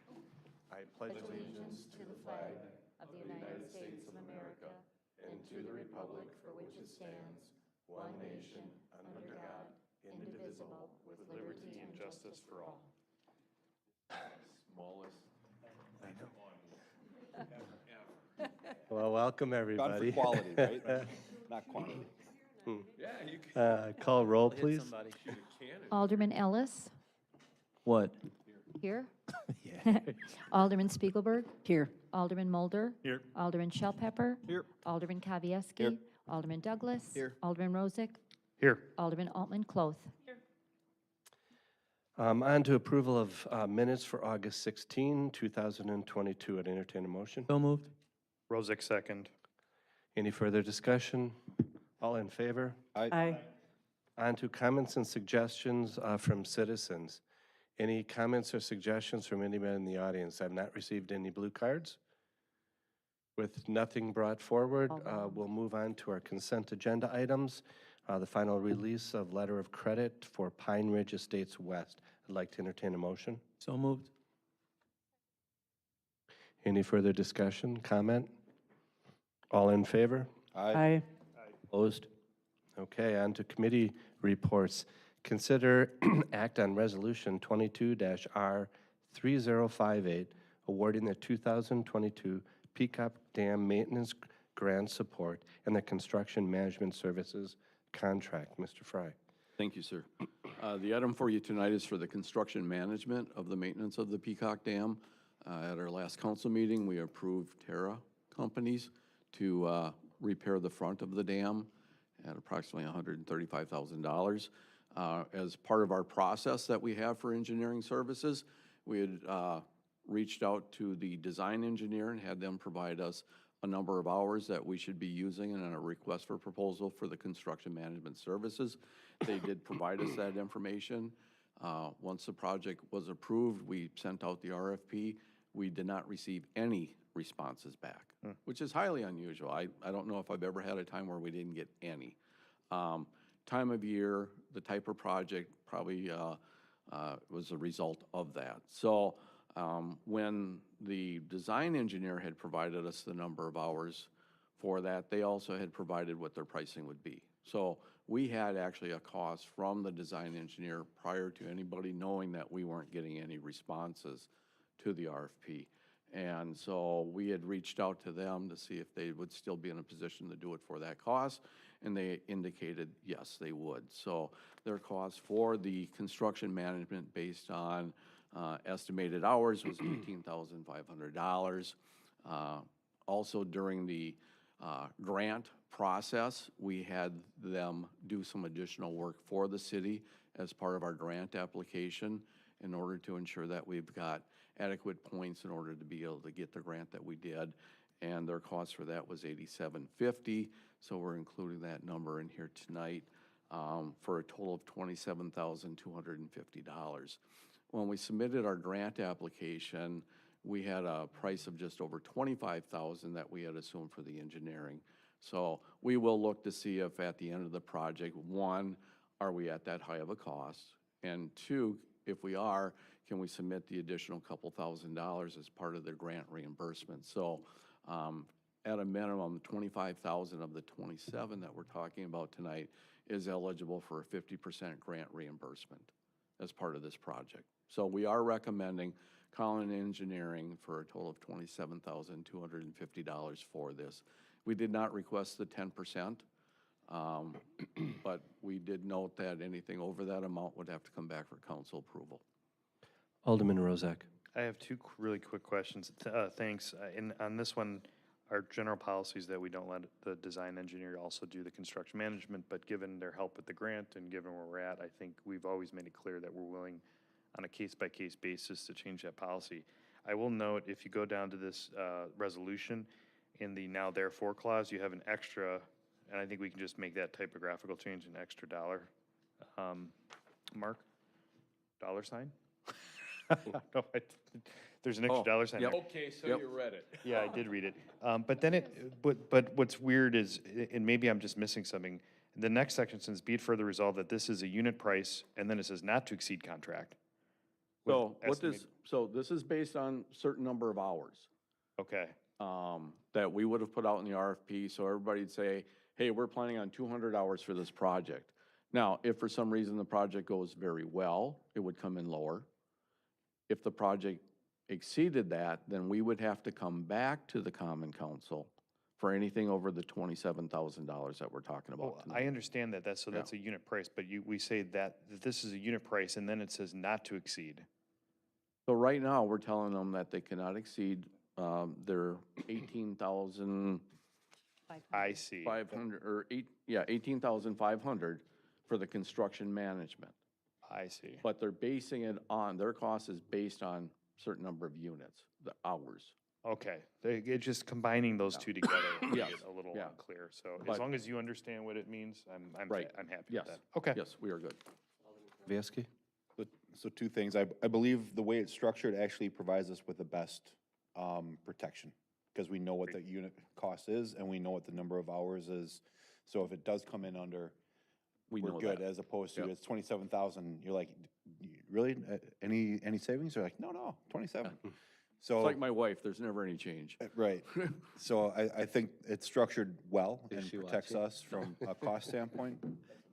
I pledge allegiance To the flag of the United States of America and to the republic for which it stands, one nation, under God, indivisible, with liberty and justice for all. Smallest. I know. Well, welcome, Gone everybody. for quality, right? Not quantity. Yeah, you can Call roll, please. shoot a cannon. Alderman Ellis, What? here. Yeah. Alderman Spiegelberg. Here. Alderman Mulder. Here. Alderman Shellpepper. Here. Alderman Kavieski. Here. Alderman Douglas. Here. Alderman Rozak. Here. Alderman Altman Cloth. On to approval of minutes for August 16, 2022. I'd entertain a motion. So moved. Rozak, second. Any further discussion? All in favor? Aye. On to comments and suggestions from citizens. Any comments or suggestions from anybody in the audience? I've not received any blue cards. With nothing brought forward, we'll move on to our consent agenda items. The final release of letter of credit for Pine Ridge Estates West. I'd like to entertain a motion. So moved. Any further discussion, comment? All in favor? Aye. Opposed? Okay, on to committee reports. Consider act on Resolution 22-R3058, awarding the 2022 Peacock Dam Maintenance Grant Support and the Construction Management Services Contract. Mr. Fry. Thank you, sir. The item for you tonight is for the construction management of the maintenance of the Peacock Dam. At our last council meeting, we approved Terra Companies to repair the front of the dam at approximately $135,000. As part of our process that we have for engineering services, we had reached out to the design engineer and had them provide us a number of hours that we should be using in a request for proposal for the construction management services. They did provide us that information. Once the project was approved, we sent out the RFP. We did not receive any responses back, which is highly unusual. I don't know if I've ever had a time where we didn't get any. Time of year, the type of project probably was a result of that. So when the design engineer had provided us the number of hours for that, they also had provided what their pricing would be. So we had actually a cost from the design engineer prior to anybody knowing that we weren't getting any responses to the RFP. And so we had reached out to them to see if they would still be in a position to do it for that cost, and they indicated yes, they would. So their cost for the construction management based on estimated hours was $18,500. Also during the grant process, we had them do some additional work for the city as part of our grant application in order to ensure that we've got adequate points in order to be able to get the grant that we did. And their cost for that was $87.50. So we're including that number in here tonight for a total of $27,250. When we submitted our grant application, we had a price of just over $25,000 that we had assumed for the engineering. So we will look to see if at the end of the project, one, are we at that high of a cost? And two, if we are, can we submit the additional couple $1,000s as part of the grant reimbursement? So at a minimum, 25,000 of the 27 that we're talking about tonight is eligible for a 50% grant reimbursement as part of this project. So we are recommending Collin Engineering for a total of $27,250 for this. We did not request the 10%, but we did note that anything over that amount would have to come back for council approval. Alderman Rozak. I have two really quick questions. Thanks. On this one, our general policy is that we don't let the design engineer also do the construction management, but given their help with the grant and given where we're at, I think we've always made it clear that we're willing on a case-by-case basis to change that policy. I will note, if you go down to this resolution, in the now therefore clause, you have an extra, and I think we can just make that typographical change an extra dollar mark, dollar sign? No, there's an extra dollar sign there. Okay, so you read it. Yeah, I did read it. But then but what's weird is, and maybe I'm just missing something, the next section says, be it further resolved that this is a unit price, and then it says not to exceed contract. So what estimate- this, so this is based on certain number of hours. Okay, That we would have put out in the RFP, so everybody'd say, hey, we're planning on 200 hours for this project. Now, if for some reason the project goes very well, it would come in lower. If the project exceeded that, then we would have to come back to the Common Council for anything over the $27,000 that we're talking about well, tonight. I understand that, so that's a unit price, but we say that this is a unit price, and then it says not to exceed. So right now, we're telling them that they cannot exceed their 18,500 I see. or 18,500 for the construction management. I see. But they're basing it on, their cost is based on certain number of units, the hours. Okay, it's just combining those two together made Yes, it a little yeah. unclear, so as But- long as you understand what it means, I'm Right. I'm happy Yes. with that. Okay. Yes, we are good. Viesky? So two things. I believe the way it's structured actually provides us with the best protection, because we know what the unit cost is, and we know what the number of hours is. So if it does come in under, We we're know good, that. as opposed to Yep. it's 27,000, you're like, really? Any savings? They're like, no, 27. So. It's like my wife, there's never any change. Right. So I think it's structured well Is and she protects watching? us from a cost standpoint.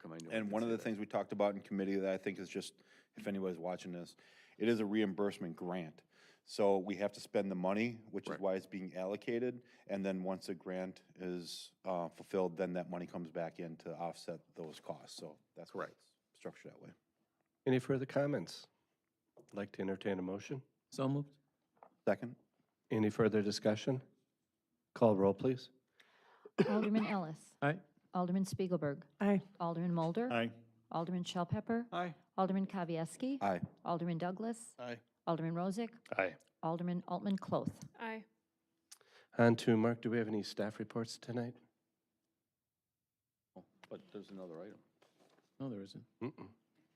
Come on, no And can one of say the that. things we talked about in committee that I think is just, if anybody's watching this, it is a reimbursement grant. So we have to spend the money, which is Right. why it's being allocated. And then once the grant is fulfilled, then that money comes back in to offset those costs. So that's why it's structured that way. Any further comments? I'd like to entertain a motion. So moved. Second? Any further discussion? Call roll, please. Alderman Ellis. Aye. Alderman Spiegelberg. Aye. Alderman Mulder. Aye. Alderman Shell Pepper. Aye. Alderman Kavieski. Aye. Alderman Douglas. Aye. Alderman Rozak. Aye. Alderman Altman Cloth. Aye. On to Mark, do we have any staff reports tonight? But there's another item. No, there isn't. Mm-mm.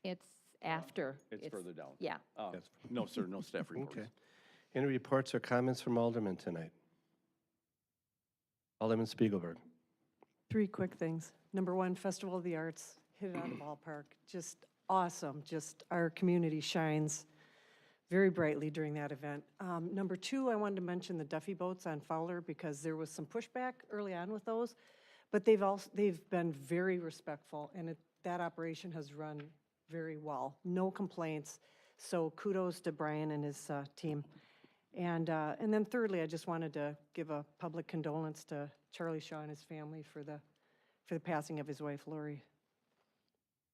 It's after. It's further down. Yeah. Yes. No, sir, no staff reports. Okay. Any reports or comments from Alderman tonight? Alderman Spiegelberg. Three quick things. Number one, Festival of the Arts, hit it out of the ballpark. Just awesome. Just our community shines very brightly during that event. Number two, I wanted to mention the Duffy boats on Fowler because there was some pushback early on with those, but they've been very respectful, and that operation has run very well. No complaints. So kudos to Brian and his team. And then thirdly, I just wanted to give a public condolence to Charlie Shaw and his family for the passing of his wife, Lori.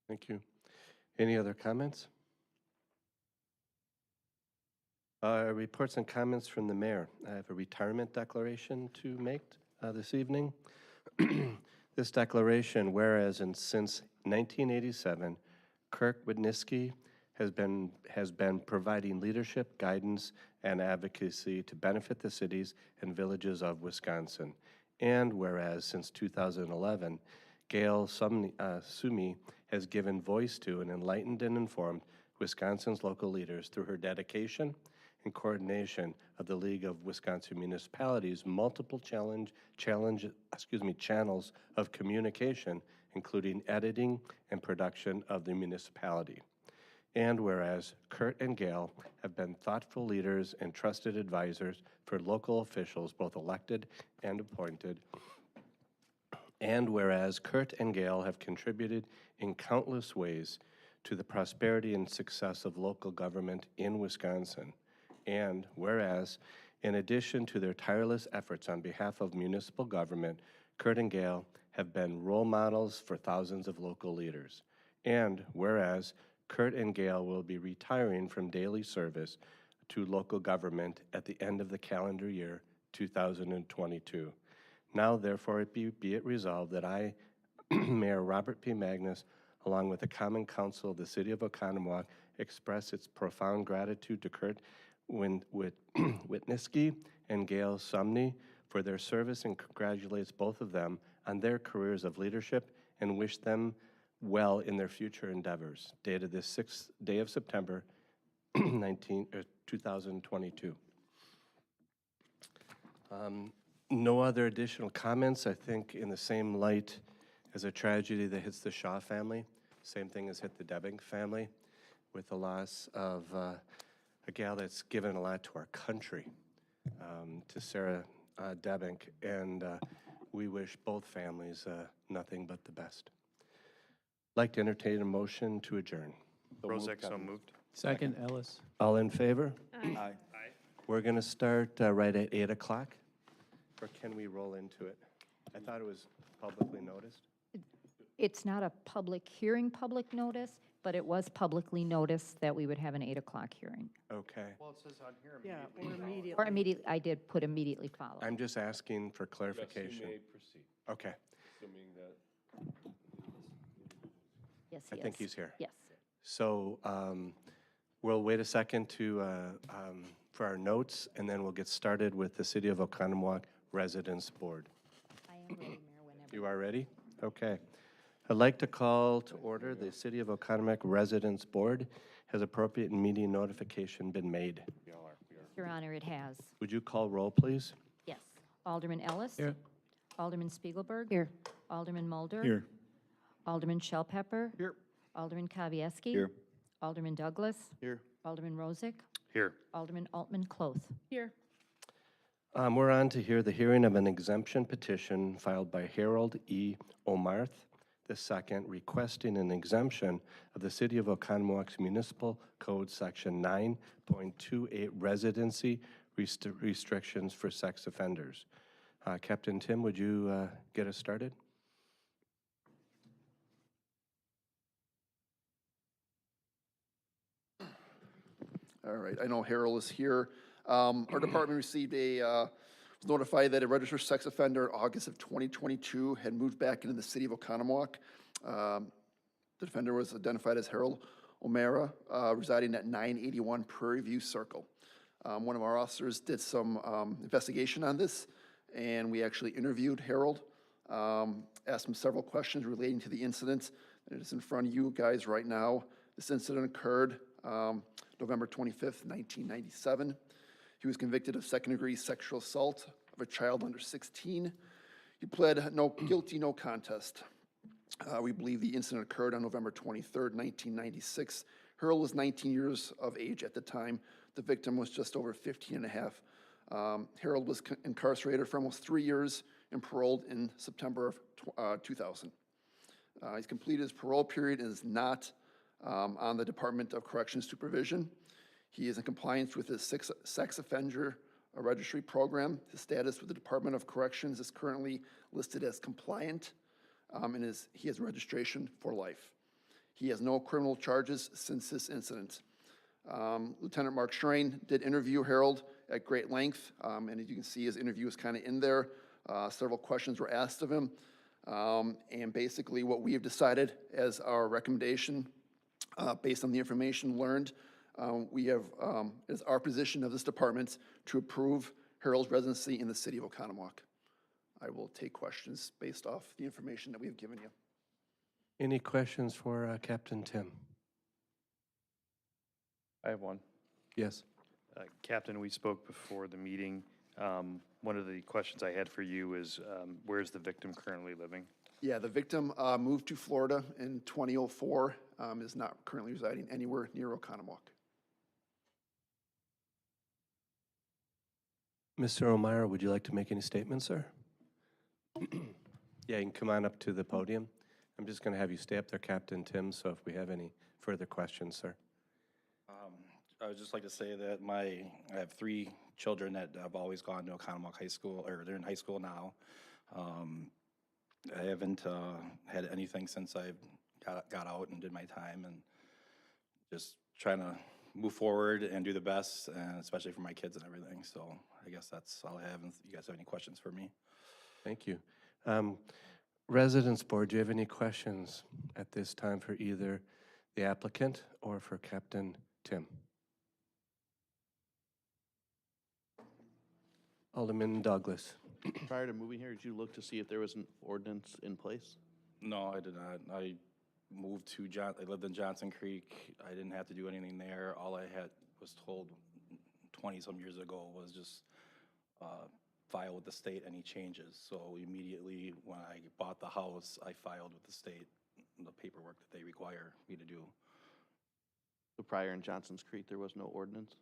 Thank you. Any other comments? Reports and comments from the mayor. I have a retirement declaration to make this evening. This declaration, whereas since 1987, Kirk Wisniewski has been providing leadership, guidance, and advocacy to benefit the cities and villages of Wisconsin. And whereas since 2011, Gail Sumi has given voice to and enlightened and informed Wisconsin's local leaders through her dedication and coordination of the League of Wisconsin Municipalities' multiple channels of communication, including editing and production of the municipality. And whereas Kurt and Gail have been thoughtful leaders and trusted advisors for local officials, both elected and appointed. And whereas Kurt and Gail have contributed in countless ways to the prosperity and success of local government in Wisconsin. And whereas, in addition to their tireless efforts on behalf of municipal government, Kurt and Gail have been role models for thousands of local leaders. And whereas, Kurt and Gail will be retiring from daily service to local government at the end of the calendar year 2022. Now, therefore, be it resolved that I, Mayor Robert P. Magnus, along with the Common Council of the City of Oconomowoc, express its profound gratitude to Kurt Wisniewski and Gail Sumney for their service and congratulates both of them on their careers of leadership and wish them well in their future endeavors. Dated this 6th day of September, 2022. No other additional comments. I think in the same light as a tragedy that hits the Shaw family, same thing has hit the Debbing family with the loss of a gal that's given a lot to our country, to Sarah Debink, and we wish both families nothing but the best. Like to entertain a motion to adjourn. Rozak, so moved. Second, Ellis. All in favor? Aye. We're going to start right at 8 o'clock, or can we roll into it? I thought it was publicly noticed. It's not a public hearing, public notice, but it was publicly noticed that we would have an 8 o'clock hearing. Okay. Well, it says on here Yeah, or immediately. Or immediately, I did put immediately follow. I'm just asking for Yes, you clarification. may proceed, Okay, assuming that Yes, I think he's here. Yes. So we'll wait a second to, for our notes, and then we'll get started with the City of Oconomowoc Residents Board. I am ready, Mayor, whenever. You are ready? Okay. I'd like to call to order the City of Oconomowoc Residents Board. Has appropriate meeting notification been made? Your Honor, it has. Would you call roll, please? Yes. Alderman Ellis? Here. Alderman Spiegelberg? Here. Alderman Mulder? Here. Alderman Shellpepper? Here. Alderman Kavieski? Here. Alderman Douglas? Here. Alderman Rozak? Here. Alderman Altman Cloth? Here. We're on to hear the hearing of an exemption petition filed by Harold E. Omarth II, requesting an exemption of the City of Oconomowoc's Municipal Code Section 9.28 residency restrictions for sex offenders. Captain Tim, would you get us started? All right, I know Harold is here. Our department received was notified that a registered sex offender in August of 2022 had moved back into the city of Oconomowoc. The offender was identified as Harold O'Mara, residing at 981 Prairie View Circle. One of our officers did some investigation on this, and we actually interviewed Harold, asked him several questions relating to the incident that is in front of you guys right now. This incident occurred November 25th, 1997. He was convicted of second-degree sexual assault of a child under 16. He pled guilty, no contest. We believe the incident occurred on November 23rd, 1996. Harold was 19 years of age at the time. The victim was just over 15 and a half. Harold was incarcerated for almost 3 years and paroled in September of 2000. He's completed his parole period and is not on the Department of Corrections supervision. He is in compliance with his sex offender registry program. His status with the Department of Corrections is currently listed as compliant, and he has registration for life. He has no criminal charges since this incident. Lieutenant Mark Schrein did interview Harold at great length, and as you can see, his interview is kind of in there. Several questions were asked of him, and basically what we have decided as our recommendation, based on the information learned, we have, it's our position of this department to approve Harold's residency in the city of Oconomowoc. I will take questions based off the information that we have given you. Any questions for Captain Tim? I have one. Yes. Captain, we spoke before the meeting. One of the questions I had for you is, where's the victim currently living? Yeah, the victim moved to Florida in 2004, is not currently residing anywhere near Oconomowoc. Mr. O'Meara, would you like to make any statements, sir? Yeah, you can come on up to the podium. I'm just going to have you stay up there, Captain Tim, so if we have any further questions, sir. I would just like to say that I have 3 children that have always gone to Oconomowoc High School, or they're in high school now. I haven't had anything since I got out and did my time, and just trying to move forward and do the best, and especially for my kids and everything. So I guess that's all I have. If you guys have any questions for me? Thank you. Residents Board, do you have any questions at this time for either the applicant or for Captain Tim? Alderman Douglas. Prior to moving here, did you look to see if there was an ordinance in place? No, I did not. I moved to I lived in Johnson Creek. I didn't have to do anything there. All I was told 20-some years ago was just file with the state any changes. So immediately when I bought the house, I filed with the state the paperwork that they require me to do. So prior in Johnson's Creek, there was no ordinance?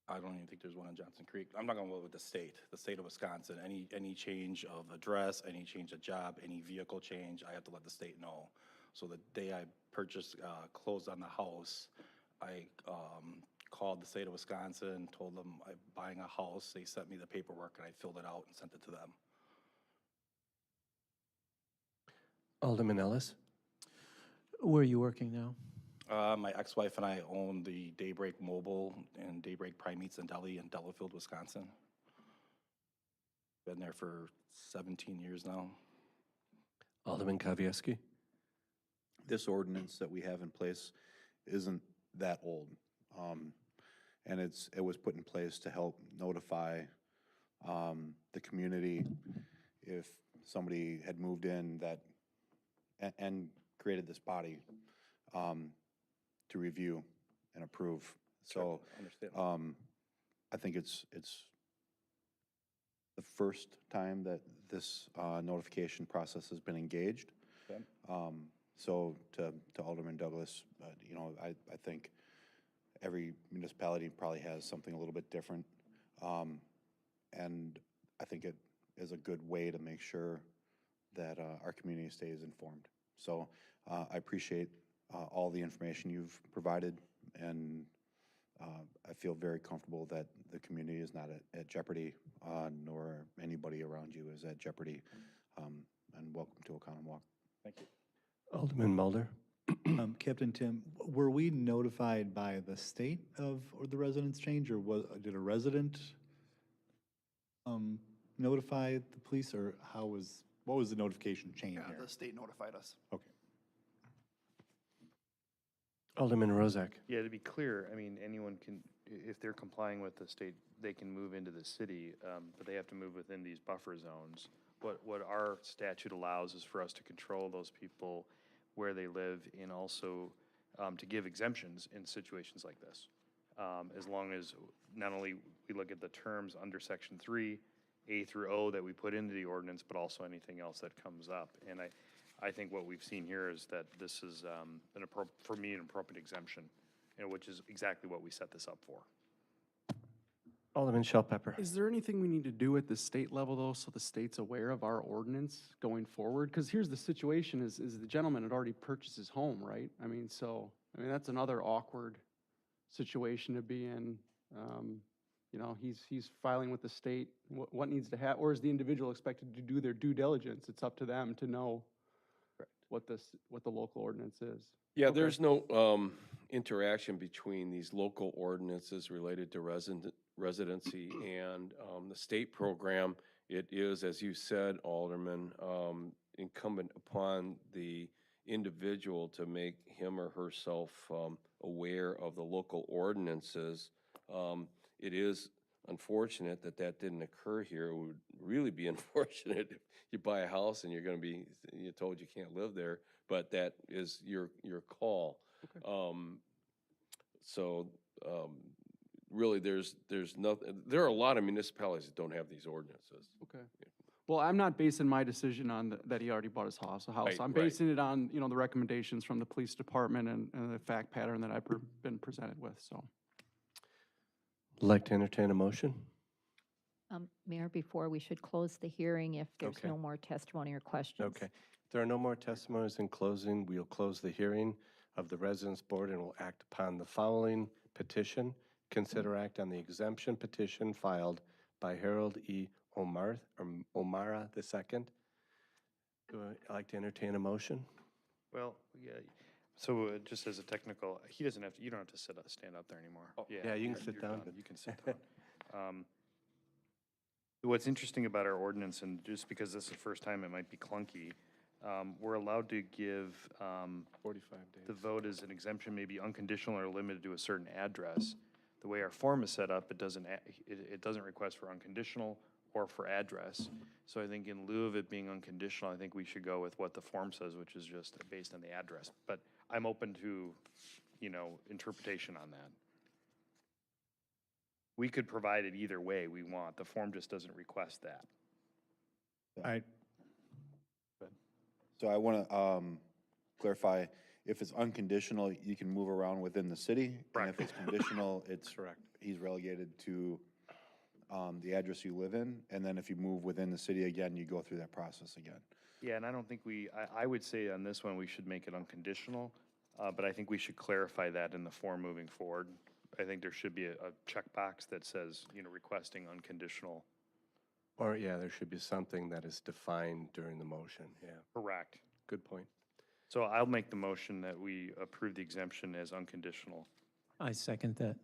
I don't even think there's one in Johnson Creek. I'm not gonna go with the state of Wisconsin. Any change of address, any change of job, any vehicle change, I have to let the state know. So the day I purchased, closed on the house, I called the state of Wisconsin, told them I'm buying a house. They sent me the paperwork and I filled it out and sent it to them. Alderman Ellis? Where are you working now? My ex-wife and I own the Daybreak Mobile and Daybreak Prime Meats and Deli in Delafield, Wisconsin. Been there for 17 years now. Alderman Kavieski? This ordinance that we have in place isn't that old. And it was put in place to help notify the community if somebody had moved in that, and created this body to review and approve. So Understand. I think it's the first time that this notification process has been engaged. Okay. So to Alderman Douglas, you know, I think every municipality probably has something a little bit different. And I think it is a good way to make sure that our community stays informed. So I appreciate all the information you've provided, and I feel very comfortable that the community is not at jeopardy, nor anybody around you is at jeopardy. And welcome to Oconomowoc. Thank you. Alderman Mulder? Captain Tim, were we notified by the state of or the residence change, or did a resident notify the police, or what was the notification chain Yeah, here? the state notified us. Okay. Alderman Rozak? Yeah, to be clear, I mean, anyone can, if they're complying with the state, they can move into the city, but they have to move within these buffer zones. What our statute allows is for us to control those people where they live, and also to give exemptions in situations like this. As long as not only we look at the terms under Section 3, A through O that we put into the ordinance, but also anything else that comes up. And I think what we've seen here is that this is, for me, an appropriate exemption, and which is exactly what we set this up for. Alderman Shellpepper? Is there anything we need to do at the state level, though, so the state's aware of our ordinance going forward? Because here's the situation, is the gentleman had already purchased his home, right? I mean, that's another awkward situation to be in. You know, he's filing with the state, what needs to happen, or is the individual expected to do their due diligence? It's up to them to know what the local ordinance is. Yeah, there's no interaction between these local ordinances related to residency and the state program. It is, as you said, Alderman, incumbent upon the individual to make him or herself aware of the local ordinances. It is unfortunate that didn't occur here. It would really be unfortunate if you buy a house and you're told you can't live there, but that is your call. Okay. Really, there's nothing. There are a lot of municipalities that don't have these ordinances. Okay. Well, I'm not basing my decision on that he already bought his house. Right, I'm right. basing it on, the recommendations from the police department and the fact pattern that I've been presented with, so. Like to entertain a motion? Mayor, before we should close the hearing if there's Okay. no more testimony or questions. Okay. If there are no more testimonies in closing, we'll close the hearing of the Residence Board and will act upon the following petition. Consider act on the exemption petition filed by Harold E. O'Mara II. Do I like to entertain a motion? Well, yeah, so just as a technical, you don't have to stand up there anymore. Yeah, you can sit you're down. done. You can sit down. What's interesting about our ordinance, and just because this is the first time it might be clunky, we're allowed to give 45 days. the vote as an exemption, maybe unconditional or limited to a certain address. The way our form is set up, it doesn't request for unconditional or for address. So I think in lieu of it being unconditional, I think we should go with what the form says, which is just based on the address. But I'm open to, interpretation on that. We could provide it either way we want. The form just doesn't request that. So I want to clarify, if it's unconditional, you can move around within the city. Right. And if it's conditional, it's Correct. he's relegated to the address you live in, and then if you move within the city again, you go through that process again. Yeah, and I don't think I would say on this one, we should make it unconditional, but I think we should clarify that in the form moving forward. I think there should be a checkbox that says, requesting unconditional. Or, yeah, there should be something that is defined during the motion, yeah. Correct. Good point. So I'll make the motion that we approve the exemption as unconditional. I second that.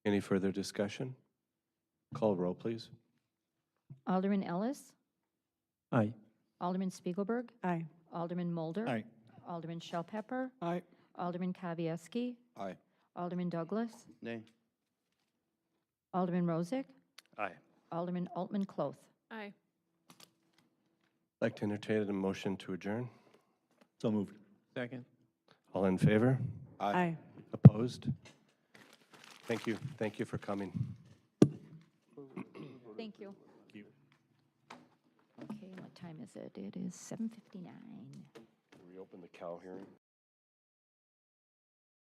Any further discussion? Call roll, please. Alderman Ellis, Aye. Alderman Spiegelberg, Aye. Alderman Mulder. Aye. Alderman Shell Pepper, Aye. Alderman Kavieski, Aye. Alderman Douglas, Nay. Alderman Rozak, Aye. Alderman Altman Cloth. Aye. Like to entertain a motion to adjourn? So moved. Second. All in favor? Aye. Opposed? Thank you. Thank you for coming. Thank you. Okay, what time is it? It is 7:59. Reopen the cow hearing.